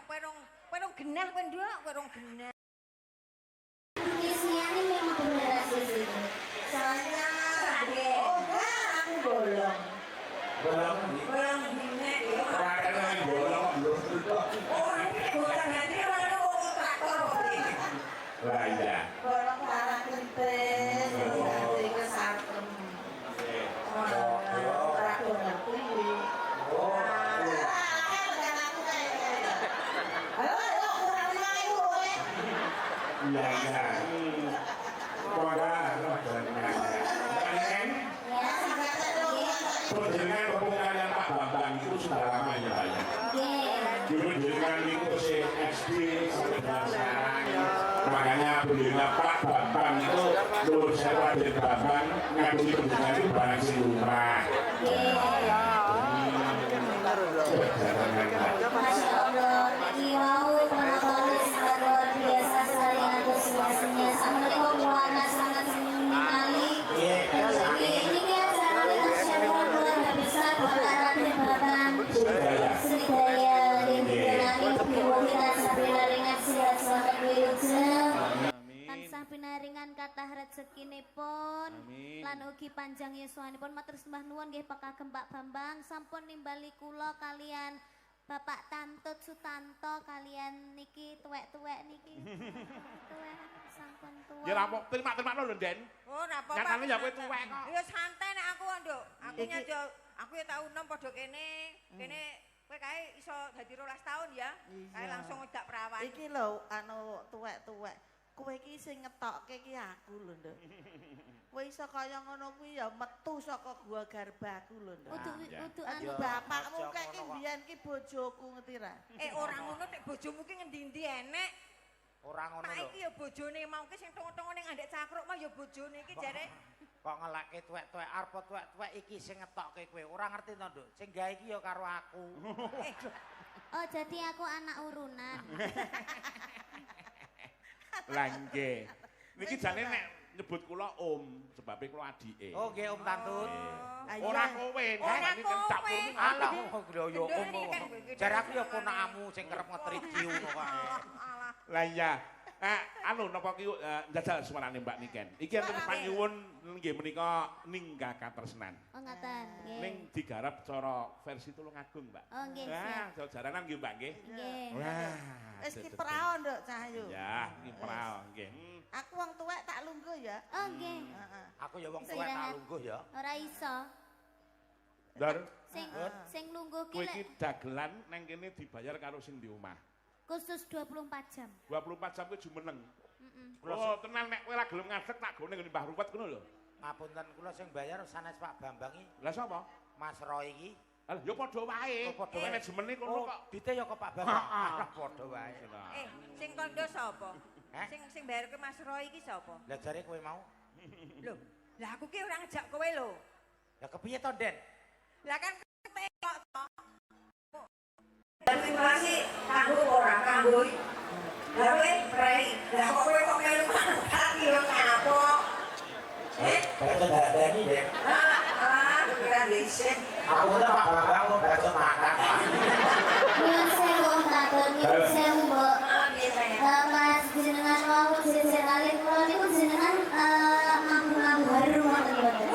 Kowe rong genah kowe Nduk, kowe rong genah. Isinya ini memang benar sih. Soalnya aku bolong. Bolong. Bolong genah ya. Klaten nang bolong lho. Oh, bolong nanti ono traktor kok. Lah iya. Bolong parah gentes, jadi kesatrem. Ora do ngerti. Iya. Keluarga Klaten. Perjalanan pembukaan Pak Bambang itu sudah lama ya Pak ya. Dulu jenengan itu si SD sampai dengan sekarang. Makanya beliau Pak Bambang itu lulus Raden Bambang ngabdi pendidikan itu barang si lumrah. Masya Allah, ini mau penonton sangat luar biasa sekali antusiasnya. Assalamualaikum warahmatullahi wabarakatuh. Ini acara dengan syarikat luar biasa Bapak Raden Bambang Srikaya Rintinani Biwira Sabila Ringan Sihat Selamat Wilujeng tansah pinaringan kathah rezekinipun lan ugi panjang yuswanipun matur sembah nuwun nggih Pak Pak Bambang sampun nimbali kula kalian Bapak Tantut Sutanto kalian niki tuwek-tuwek niki. Tuwek sampun tuwek. Ya rampok terima lho Den. Oh, ora apa-apa. Nyatane ya kowe tuwek kok. Ya santai nek aku, Nduk. Aku nyajo, aku ya tau enom padha kene. Kene kowe kae iso dadi 12 tahun ya. Kae langsung ngedak perawan. Iki lho anu tuwek-tuwek. Kowe iki sing ngetokke iki aku lho, Nduk. Kowe iso kaya ngono kuwi ya metu saka gua garbaku lho, Nduk. Udu Anu anu bapakmu kayak iki mbiyen ki bojoku ngerti ra? Ora ngono nek bojomu ki ngendi-endi enek. Ora ngono Pak lho. iki ya bojone mau ki sing tongo-tongo ning andek cakruk mah ya bojone iki jare. Kok ngelekke tuwek-tuwek arep tuwek-tuwek iki sing ngetokke kowe. Ora ngerti to, Nduk. Sing gawe iki ya karo aku. Oh, jadi aku anak urunan. Lah nggih. Niki jane nek nyebut kula Om sebabe kula adike. Oh, nggih Om Tantut. Ora kowe, Ora ini kan cak kowe. kuning. Alah, lho yo Nduk, Om. ini kan kowe. Jar aku ya ponakmu sing kerep ngetriciu ngono kae. Alah. Lah iya. Anu napa ki njajal suarane Mbak Niken. Iki enten panyuwun nggih menika Ningga Katresnan. Oh, ngaten. Nggih. Ning digarap cara versi Tulungagung, Mbak. Oh, nggih, Nah, siap. jaranan nggih Mbak nggih. Nggih. Wah. Wis kiprao, Nduk, Cahyu. Ya, kiprao nggih. Aku wong tuwek tak lungguh ya. Oh nggih. Heeh. Aku ya wong tuwek tak lungguh ya. Ora iso. Dar, Sing lungguh ki kowe iki dagelan nang kene dibayar karo sing di omah. khusus 24 jam. 24 jam kuwi jumeneng. Heeh. Oh, tenan nek kowe ora gelem ngadeg tak gone ngene Mbah Ruwet ngono lho. Ngapunten kula sing bayar sanes Pak Bambang iki. Lah sapa? Mas Roy iki. Lah ya padha wae. Padha wae. Manajemene kono kok. Dite ya kok Pak Bambang. Padha wae. Sing kondo sapa? Heh? Sing bayar ke Mas Roy iki sapa? Lah jare kowe mau. Lho, lah aku ki ora ngejak kowe lho. Lah kepiye to, Den? Lah kan tengok to. Informasi kanggo ora kanggo. Lah kowe prei. Lah kok kowe kok melu kaki lho kenapa? Baca dadani, Den. Pikiran dhisik. Aku udah Pak Bambang mau baca makan. Nyuwun sewu matur nyuwun sewu Mbok. Mas jenengan wau jejer kalih kula niku jenengan mambu harum ngoten mboten.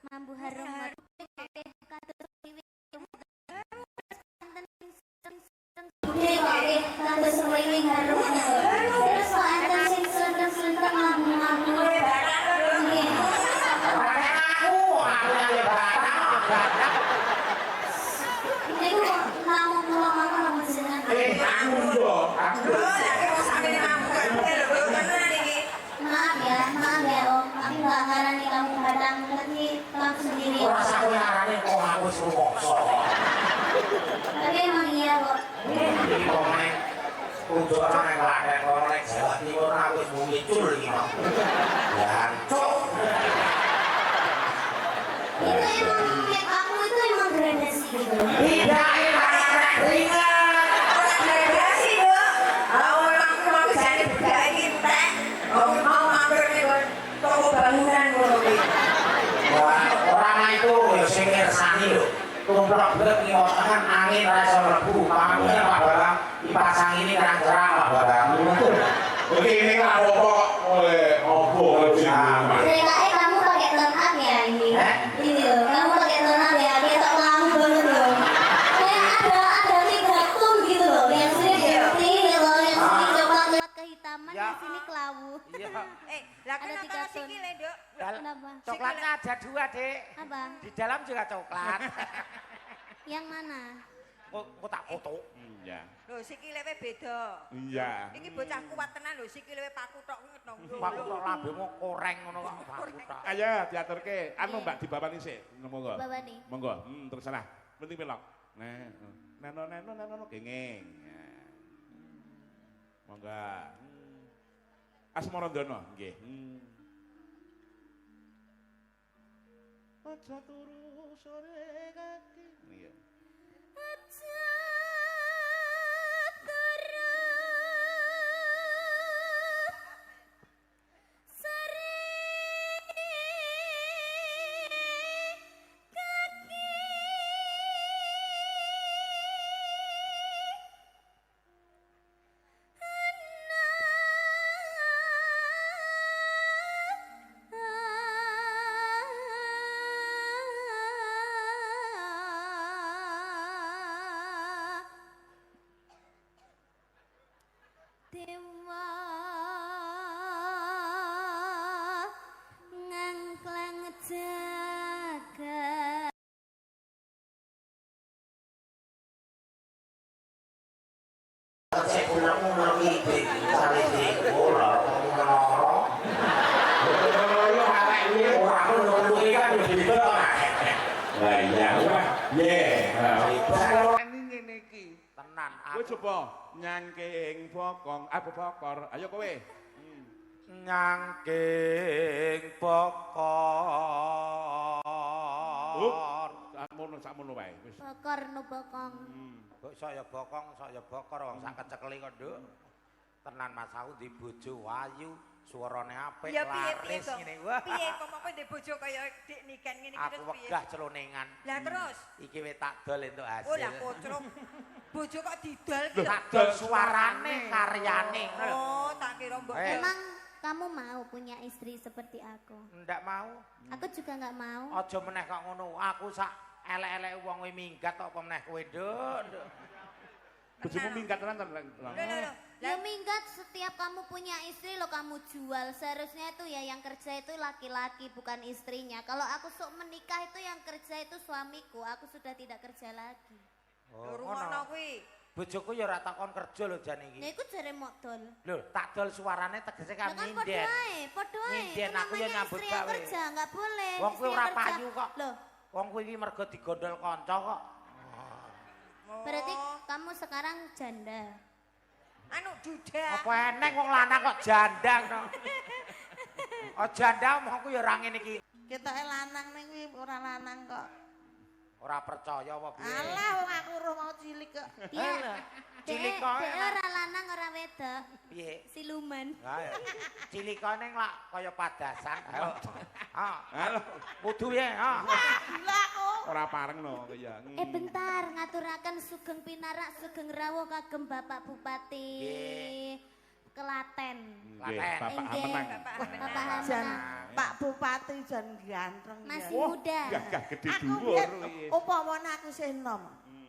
Mambu harum kados wiwit. Budhe kok kados wiwit harum. Terus kok enten sing slenteng-slenteng mambu-mambu. Nggih. Aku yang batang. Niku namung kula mawon jenengan. Aku yo, aku. Maaf ya Om, aku nggak ngarani kamu batang, tapi kamu sendiri. Ora aku ngarani kok aku suruh mokso. Tapi emang iya kok. Iki kok nek untuk orang yang ladek korek Jawa Timur aku wis muncul iki mau. Jancuk. Itu emang make kamu itu emang gradasi gitu. Tidak enak ringan. Gradasi lho. Mau jadi budaya iki entek. Mau mampir ning toko bangunan ngono kuwi. Wah, orang itu ya sing ngersani lho. Tumplok blek ki omongan angin ra iso mlebu. Pamane Pak Bambang dipasang ini terang-terang Pak Bambang. Oke, ini nggak apa-apa oleh opo sih. Kayaknya kamu pakai tone up ya ini. Ini loh, kamu pakai tone up ya, ketok kamu banget loh. Kayak ada 3 tone gitu loh, yang sini putih, loh, yang sini coklat kehitaman, Ya. yang sini kelabu. Iya. Lah Ada kenapa 3 tone. sikile, Nduk? Kenapa? Coklatnya ada 2, Dek. Apa? Di dalam juga coklat. Yang mana? Kok tak foto. Iya. Lho sikile we beda. Iya. Iki bocah kuat tenan lho sikile we paku tok ngetno. Pak kok lambemu koreng ngono kok baru tak. Ayo diaturke. Anu Mbak dibawani sik. Monggo. Babani. Monggo. Terserah. Penting pelok. Neno kenging. Monggo. Asmarandono nggih. Aja turu sore kaki. Iya. Dewa ngangklang jagat Cek ulang iki cari di ora ngono. Yo arek iki ora ngono iki kan dibel. Lah iya. Ye. Ini ngene iki. Tenan Kowe coba nyangking bokong, apa bokor. Ayo kowe. nyangking bokor. Sakmono wae wis. bokor no bokong. Kok saya bokor wong sak kecekeli kok, Nduk. Tenan Mas aku di bojo wayu, suarane apik, Ya piye-piye laris to? ngene. Wah. Piye kok kok ndek bojo kaya Dik Niken ngene iki Aku terus piye? wegah celonengan. Lah terus? Iki wis tak dol entuk hasil. Oh lah kocrok. Bojo kok didol ki. Tak dol suarane, karyane. Oh, tak kira mbok. Emang kamu mau punya istri seperti aku? Ndak mau. Aku juga nggak mau. Aja meneh kok ngono. Aku sak elek-elek wong kuwi minggat kok apa meneh kowe, Nduk. Bojomu minggat tenan. Loh. Ya minggat setiap kamu punya istri lo kamu jual. Seharusnya itu ya yang kerja itu laki-laki bukan istrinya. Kalau aku sok menikah itu yang kerja itu suamiku. Aku sudah tidak kerja lagi. Oh, Rumono kuwi. Bojoku ya ora takon kerja lho jan iki. Nah iku jare mok dol. Lho, tak dol suarane tegese kan Kan nyinden. padha ae. Nyinden aku ya nyambut istri yang gawe. kerja enggak boleh. Wong kuwi Istri ora yang kerja. payu kok. Loh, Wong kuwi iki mergo digondol kanca kok. berarti kamu sekarang janda. Anu duda. Apa eneng wong lanang kok jandang to. Oh janda omongku ya ora ngene iki. Ketoke lanang ning kuwi ora lanang kok. Ora percaya apa piye. Alah wong aku roh mau cilik kok. Iya. Cilik Dek, kok. dek ora lanang ora wedok. Piye? Siluman. Ha ya. Cilikane lak kaya padasan. Ayo. Ha. Halo. Kudu ya, ha. Gila aku. Ora pareng no kaya. Bentar ngaturaken sugeng pinarak sugeng rawuh kagem Bapak Bupati Klaten. Nggih, Bapak Nggih. Hamenang. Bapak Jan Hamenang. Pak Bupati jan ganteng ya. Masih muda. Gagah gede Aku dhuwur biyen kuwi. upamane aku sih nom.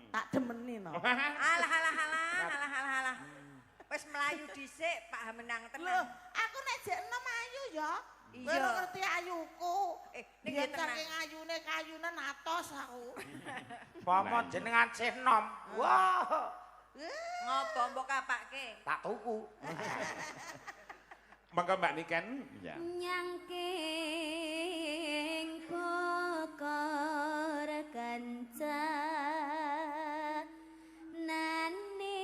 Tak demeni no. Alah. Wis melayu dhisik Pak Hamenang Loh, tenan. aku nek jek nom ayu ya. Iya. Kowe ora ngerti ayuku. Ning Biyen tenan. saking ayune kayunan atos aku. Pomo jenengan sih nom. Wah. Ngopo mbok kapake? Tak tuku. Mangga Mbak Niken. Ya. Nyangking pokor kanca nane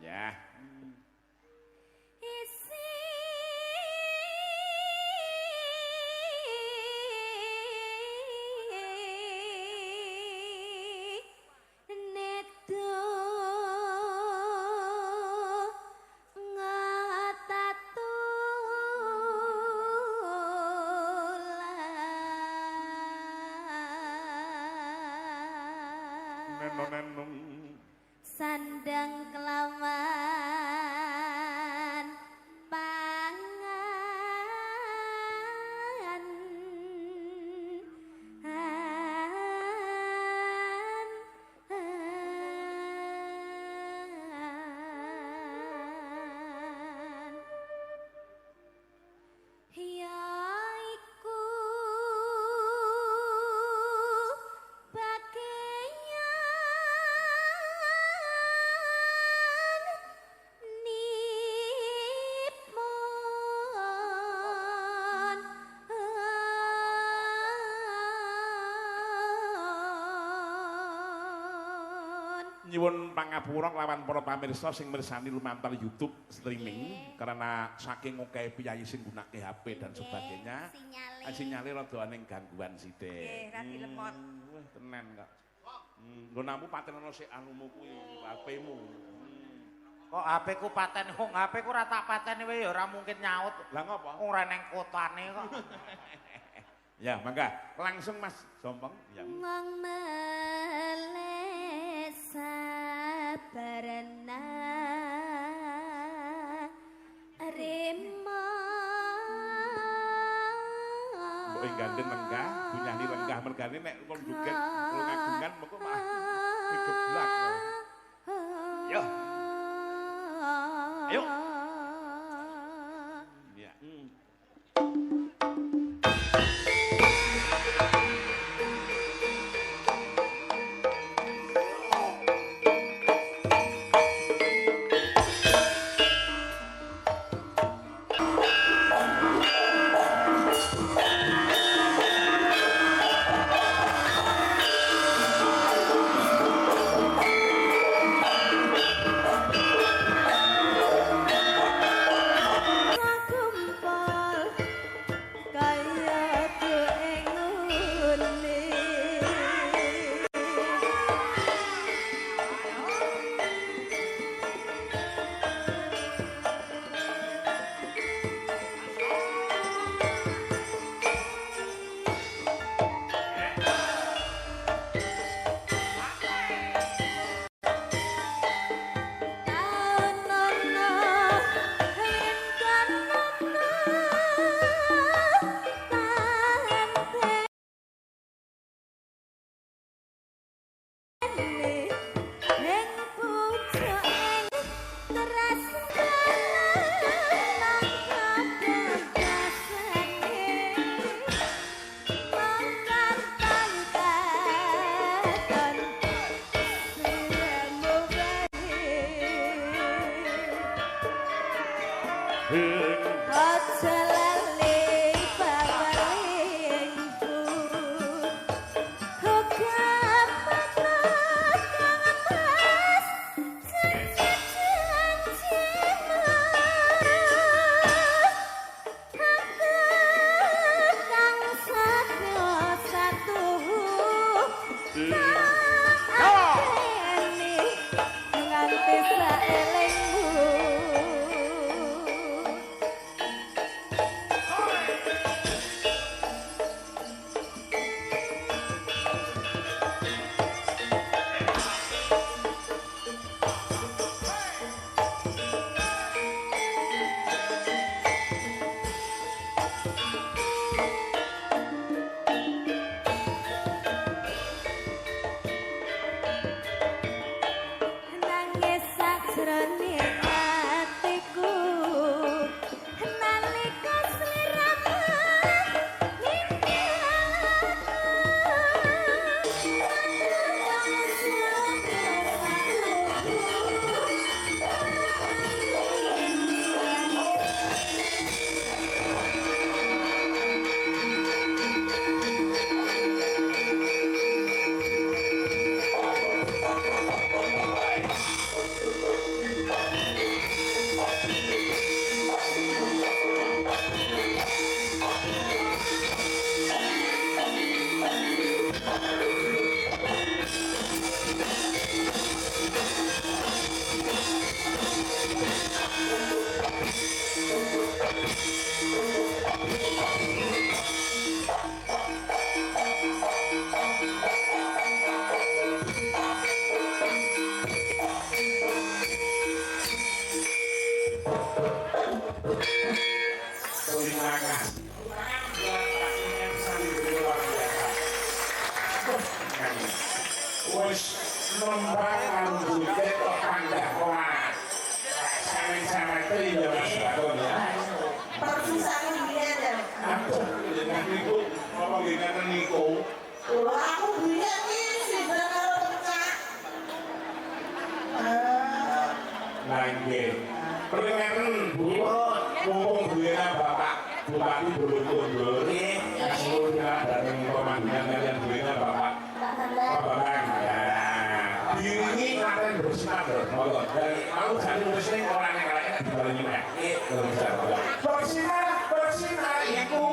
Ya. Nenong. Sandang kelawan pangan yaiku bagaian Nyuwun pangapura lawan para pamirsa sing mirsani lumantar YouTube streaming karena saking akeh piyayi sing gunake HP dan sebagainya. Sinyale rada ning gangguan sithik. Nggih, rapi lemot. Wah, tenan kok. Nggonamu paten ana sik anumu kuwi, HP-mu. Kok HP ku paten wong HP ku ora tak pateni wae ya ora mungkin nyaut. Lah ngopo? Ora neng kotane kok. Ya, mangga langsung Mas Jompong. Ya. Ngong meleh sabarana remo Mbok gandeng lenggah, bunyani lenggah mergane nek kon joget kula ngagungan mengko malah digeblak. Yo. Ayo. Ya. Thank Wis nembang rambut ketok pandah kuat. Sampe-sampe ya Mas Bakon ya. Perpisahan biyen ya. Aduh, jeneng niku apa nggih ngaten niku? Lho aku biyen iki sindang karo pecah. Lah nggih. Peringaten Bu, mumpung duwena Bapak Bupati Borobudur. Nggih. Suwun dateng komandan kalian duwena Bapak Bambang. Ini ngaten bersinar monggo. Dan mau jane wis orang yang lain dibarengi nek. Bersinar iku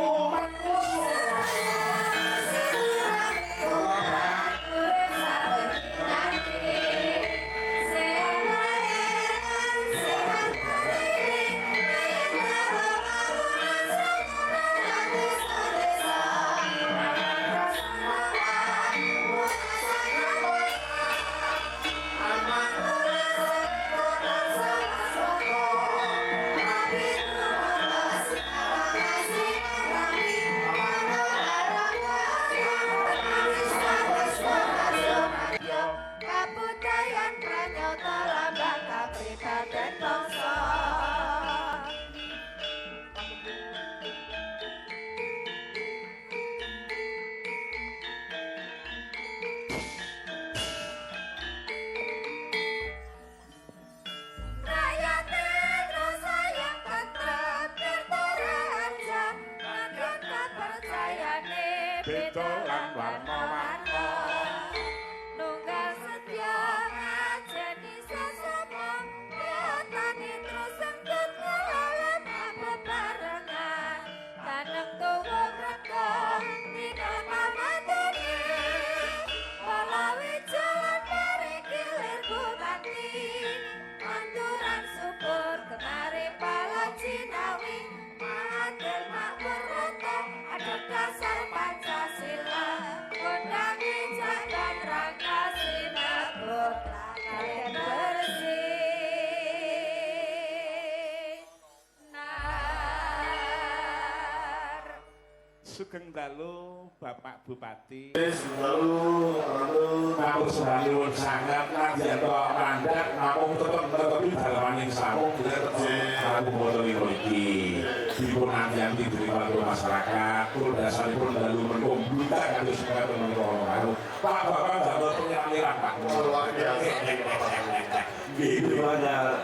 betolan warna-warna nunggal setia ngajeni sesama nyatani terus engkut ngelalem bebarengan taneng tuwa mereka tinggal pamatene palawi jalan mari kilir bupati manduran syukur kemari pala Cinawi mahathir makmur roto ada dasar Pancasila kondangi jalan rangka sinabut kalian bersih nar sugeng dalu Bapak Bupati Lalu namun sebangun sangat nanti atau mandat namun tetap-tetapi dalamaning sarung aku bodoh ini dipun nanti diterima oleh masyarakat pun dasaripun dalu menkombuta kali supaya teman-teman Pak Bapak dapat penyeliran Pak luar biasa. gitu Banyak.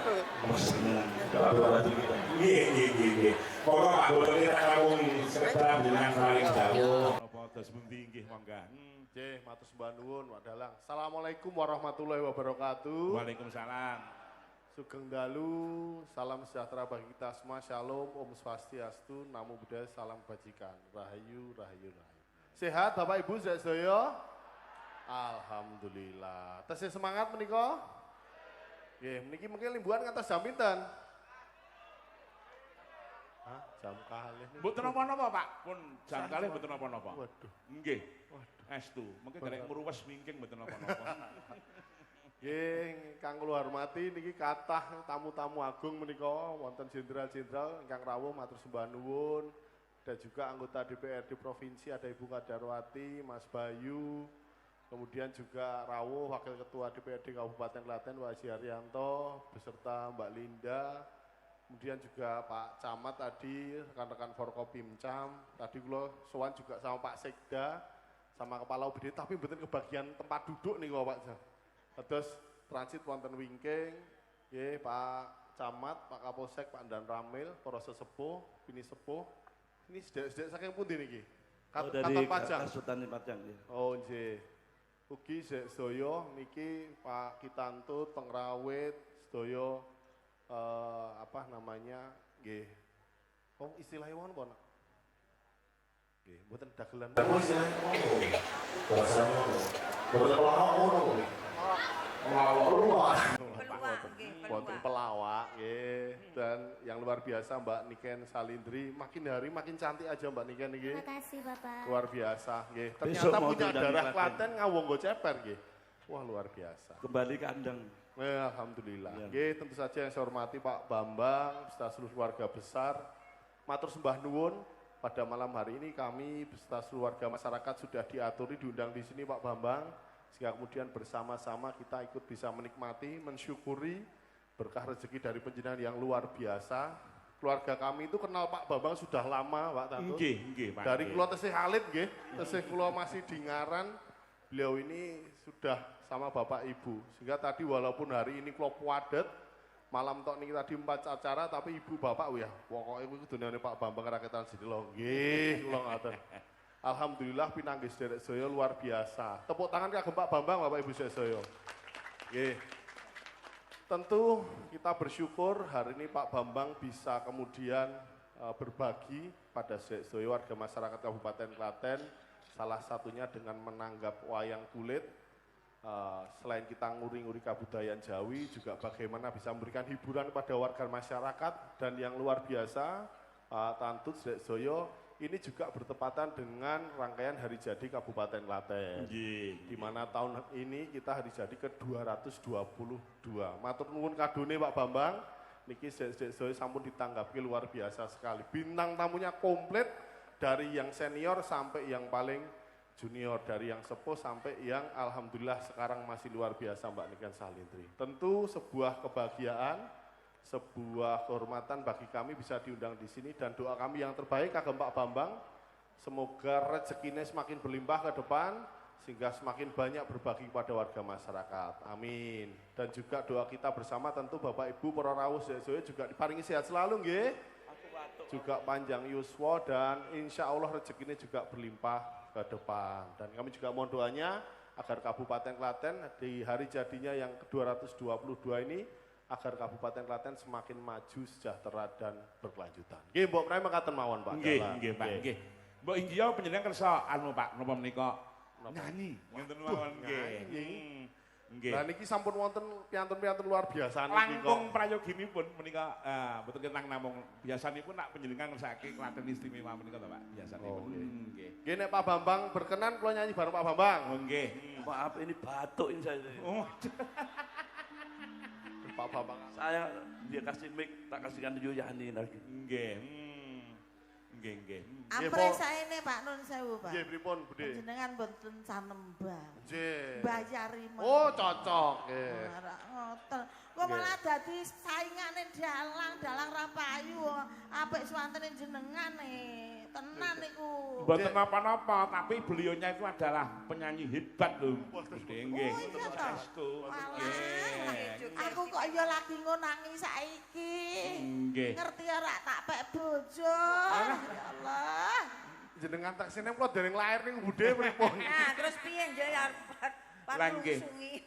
Kalau lagi kita. Nggih. Monggo Pak Gubernur kita kawung sekedar jenengan saling dawuh. Napa dos pundi nggih monggo. Nggih, matur sembah nuwun Pak Dalang. Assalamualaikum warahmatullahi wabarakatuh. Waalaikumsalam. Sugeng dalu, salam sejahtera bagi kita semua. Shalom, Om Swastiastu, Namo Buddhaya, salam kebajikan. Rahayu. Sehat Bapak Ibu sedaya? Alhamdulillah. Tesih semangat menika? Nggih, meniki mungkin limbuhan ngantos jam pinten? Hah, jam kalih. Mboten napa-napa Pak, pun jam kalih mboten napa-napa. Waduh. Nggih. Estu, mungkin garek muruwes mingking mboten napa-napa. Nggih, kang kula hormati niki kathah tamu-tamu agung menika wonten jenderal-jenderal ingkang rawuh matur sembah nuwun dan juga anggota DPRD provinsi ada Ibu Kadarwati, Mas Bayu, kemudian juga rawuh Wakil Ketua DPRD Kabupaten Klaten Pak Haji Haryanto beserta Mbak Linda, kemudian juga Pak Camat tadi, rekan-rekan Forkopimcam, tadi kula sowan juga sama Pak Sekda, sama Kepala UBD, tapi mboten kebagian tempat duduk nih Pak. Terus transit wonten wingking, nggih Pak Camat, Pak Kapolsek, Pak Dan Ramil, para sesepuh, pini sepuh. Ini sedek saking pundi niki? Dari Kasutan Pajang ya. Oh nggih. Ugi sedaya niki Pak Kitanto Tengrawit sedaya apa namanya? Nggih. Oh istilahnya wonten apa? Nggih, mboten dagelan. Bahasanya mboten ngono. Wonten pelawak nggih. Dan yang luar biasa Mbak Niken Salindri, makin hari makin cantik aja Mbak Niken nggih. Terima kasih Bapak. Luar biasa nggih. Besok Ternyata mau punya diundang darah di Klaten ngawonggo ceper nggih. Wah luar biasa. Kembali kandang. Alhamdulillah. Ya. Nggih, tentu saja yang saya hormati Pak Bambang, beserta seluruh keluarga besar. Matur sembah nuwun, pada malam hari ini kami beserta seluruh warga masyarakat sudah diaturi diundang di sini Pak Bambang, sehingga kemudian bersama-sama kita ikut bisa menikmati, mensyukuri berkah rezeki dari panjenengan yang luar biasa. Keluarga kami itu kenal Pak Bambang sudah lama Pak Tanto. Nggih, Pak. Dari kula tesih alit nggih, tesih kula masih di Ngaran. Beliau ini sudah sama Bapak Ibu. Sehingga tadi walaupun hari ini kula puadet, malam tok niki tadi 4 acara tapi Ibu Bapak ya pokoke kuwi kudune Pak Bambang raketan sini lho. Nggih, kula ngaten. Alhamdulillah pinanggih sederek sedaya luar biasa. Tepuk tangan kagem Pak Bambang Bapak Ibu sedaya. Nggih. Tentu kita bersyukur hari ini Pak Bambang bisa kemudian berbagi pada sedaya warga masyarakat Kabupaten Klaten, salah satunya dengan menanggap wayang kulit. Selain kita nguri-nguri kebudayaan Jawi, juga bagaimana bisa memberikan hiburan kepada warga masyarakat, dan yang luar biasa Pak Tantut sedaya ini juga bertepatan dengan rangkaian hari jadi Kabupaten Klaten. Di mana tahun ini kita hari jadi ke-222. Matur nuwun kadone Pak Bambang, niki sedaya sampun ditanggapi luar biasa sekali. Bintang tamunya komplit dari yang senior sampai yang paling junior, dari yang sepuh sampai yang alhamdulillah sekarang masih luar biasa Mbak Niken Salindri. Tentu sebuah kebahagiaan, sebuah kehormatan bagi kami bisa diundang di sini, dan doa kami yang terbaik kagem Pak Bambang, semoga rezekinya semakin berlimpah ke depan sehingga semakin banyak berbagi kepada warga masyarakat. Amin. Dan juga doa kita bersama tentu Bapak Ibu para rawuh sedaya juga diparingi sehat selalu nggih. Juga panjang yuswa dan insya Allah rezekinya juga berlimpah ke depan. Dan kami juga mohon doanya agar Kabupaten Klaten di hari jadinya yang ke-222 ini, agar Kabupaten Klaten semakin maju, sejahtera dan berkelanjutan. Nggih, Mbok Prai mekaten mawon, Pak. Nggih, Pak. Nggih. Mbok inggih panjenengan kersa anu Pak, napa menika nyanyi. Ngenten mawon nggih. Nggih. Lah niki sampun wonten piantun-piantun luar biasa niki kok. Langkung prayoginipun menika betul kentang namung biasanipun nak panjenengan ngersake Klaten istimewa menika to Pak, biasanipun. Nggih. Nggih nek Pak Bambang berkenan kula nyanyi bareng Pak Bambang. Nggih. Maaf ini batuk ini saya. Oh. Pak Bambang. Saya dia kasih mic, tak kasihkan Yuyani lagi. Nggih. Nggih. Ampre saene Pak Nun sewu Pak. Nggih pripun, Budhe? Panjenengan mboten sanembang. Nggih. Bayari men. Oh, cocok nggih. Ora ngoten. Kok malah dadi saingane dalang ra payu. Apik swantene jenengan tenan niku. Mboten napa-napa, tapi beliaunya itu adalah penyanyi hebat lho. Nggih. Oh, iya toh? Saestu. Walah. Aku kok ya ya lagi ngonangi saiki. Nggih. Ngerti ora tak pek bojo. Ya Allah. Jenengan taksine kula dereng lair ning budhe pripun? Nah, terus piye njo ya Lah nggih.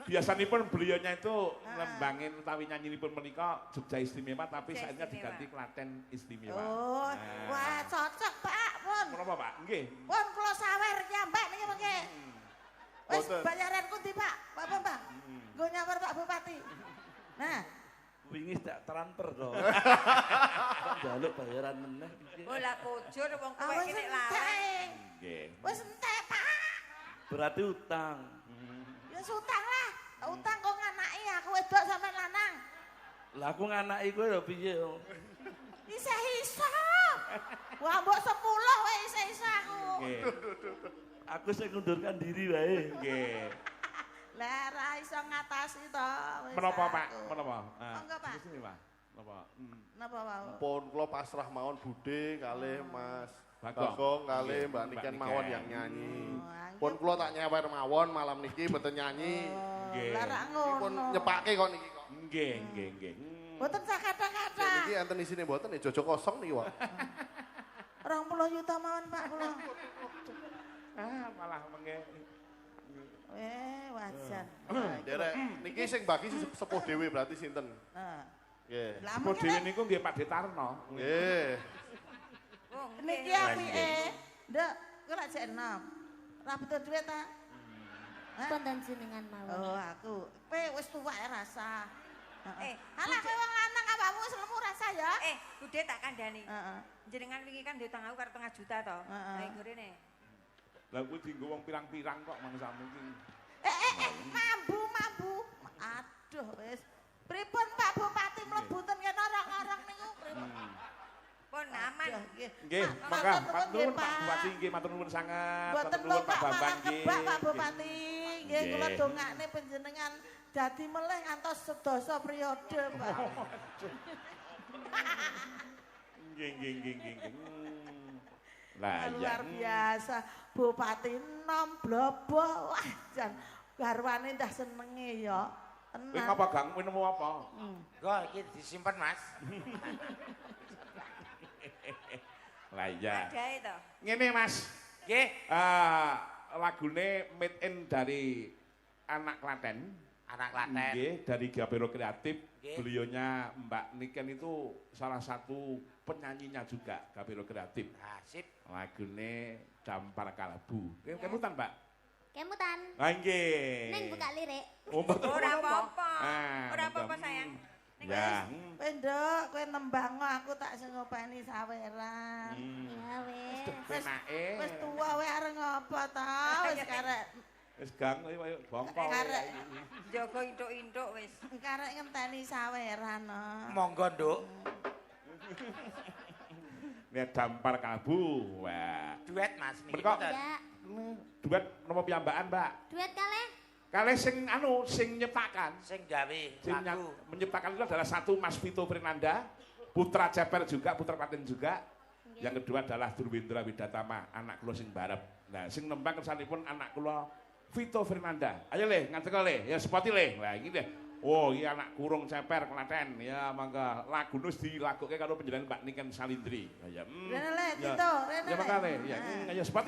Biasanipun beliaunya itu nembangin utawi nyanyiipun menika Jogja Istimewa tapi saatnya diganti Klaten Istimewa. Oh, wah cocok Pak, pun. Menapa Pak? Nggih. Pun kula sawer nyambat niki mengke. Wis bayaranku ndi Pak? Pak Bambang. Nggo nyamper Pak Bupati. Nah, Wingi tak transfer to. Njaluk bayaran meneh piye? Oh lah kujur wong kowe wis iki nek entek. larang. Nggih. Wis entek Pak. Berarti utang. Ya utang lah. Utang kok nganaki aku wedok sampe lanang. Lah aku nganaki kowe lho piye? Isih iso. Wah mbok 10 wae isih iso aku. Nggih. Aku sing ngundurkan diri wae. Nggih. Lah ra iso ngatasi to. Wis Menapa aku. Pak? Menapa? Monggo, Pak. Sini Pak. Menapa? Napa wau? Pun kula pasrah mawon budhe kalih Mas Bagong. Bagong kalih Nggih, Mbak Mbak Niken Niken. mawon yang nyanyi. Oh, Pun kula tak nyewer mawon malam niki mboten nyanyi. Nggih. Lah ra Pun ngono. nyepake kok niki kok. Nggih, nggih, nggih. Mboten sak kata-kata. Niki enten isine mboten ya jojo kosong niki wae. 20 juta mawon Pak kula. Malah mengke. Wajan. Derek niki sing bagi sepuh dhewe berarti sinten? Heeh. Nggih. Lah Sepo mungkin dhewe niku nggih Pak Detarno. Nggih. Oh, niki nggih. apike. Nduk, kowe lak jek enom. Ora butuh duit ta? Hah? Konten jenengan mawon. Oh, aku. Kowe wis tuwek rasa. Eh, alah kowe wong lanang awakmu wis lemu rasa ya. Budhe tak kandhani. Heeh. Jenengan wingi kan diutang aku karo 5 juta to. Heeh. Lah gorene. Lah kuwi dienggo wong pirang-pirang kok mangsamu iki. Mambu. Aduh wis. Pripun Pak Bupati mlebuten kene orang-orang niku pripun? Pun aman. Nggih, mangga matur nuwun Pak Bupati nggih matur nuwun sangat. Mboten Matur nuwun lho Pak Pak Bambang malah nggih. kebak Pak Bupati. Nggih Nggih. kula dongakne panjenengan dadi melih ngantos sedasa periode Pak. Nggih. Lah Luar iya. biasa. Bupati nom blobo. Wah, jan garwane ndah senenge ya. Kowe Tenang. ngapa Gang? Kowe nemu apa? Go iki disimpen Mas. Lah iya. Adae to. Ngene Mas. Nggih. Lagune made in dari anak Klaten. Anak Klaten. Nggih, dari Gabero Kreatif. Nggih. Beliaunya Mbak Niken itu salah satu penyanyinya juga Gabero Kreatif. Ah, sip. Lagune Dampar Kalabu. Kemutan, Mbak? Kemutan. Lah nggih. Neng buka lirik. Oh, betul. Ora apa-apa. Ah, Ora apa-apa betul. sayang. Ning Ya. Kowe nduk, kowe nembang aku tak sing ngopeni saweran. Ya wes. Penake. Wis tuwa wae areng apa ta? Wis karek Wis Gang kowe bongkok. karek Jaga intuk-intuk wis. karek ngenteni saweran. Monggo, Nduk. Nek Dampar Kalabu. Wah. Duet Mas niki. Menika- mboten? Ya, Duet napa piyambakan, Mbak? duet kalih. Kalih sing nyiptakan. Sing gawe Sing lagu. menyiptakan itu adalah satu Mas Vito Fernanda, putra Ceper juga, putra Klaten juga. Yang kedua adalah Durwindra Widatama, anak kula sing barep. Nah, sing nembang kersanipun anak kula Vito Fernanda. Ayo le, ngantek le, ya sepoti le. Lah iki deh. Oh, iya anak kurung Ceper Klaten. Ya mangga lagu nus dilakuke karo panjenengan Mbak Niken Salindri. Ya. Rene le, Ya. Tito, rene. Ya mangga le. Ya, ayo sepoti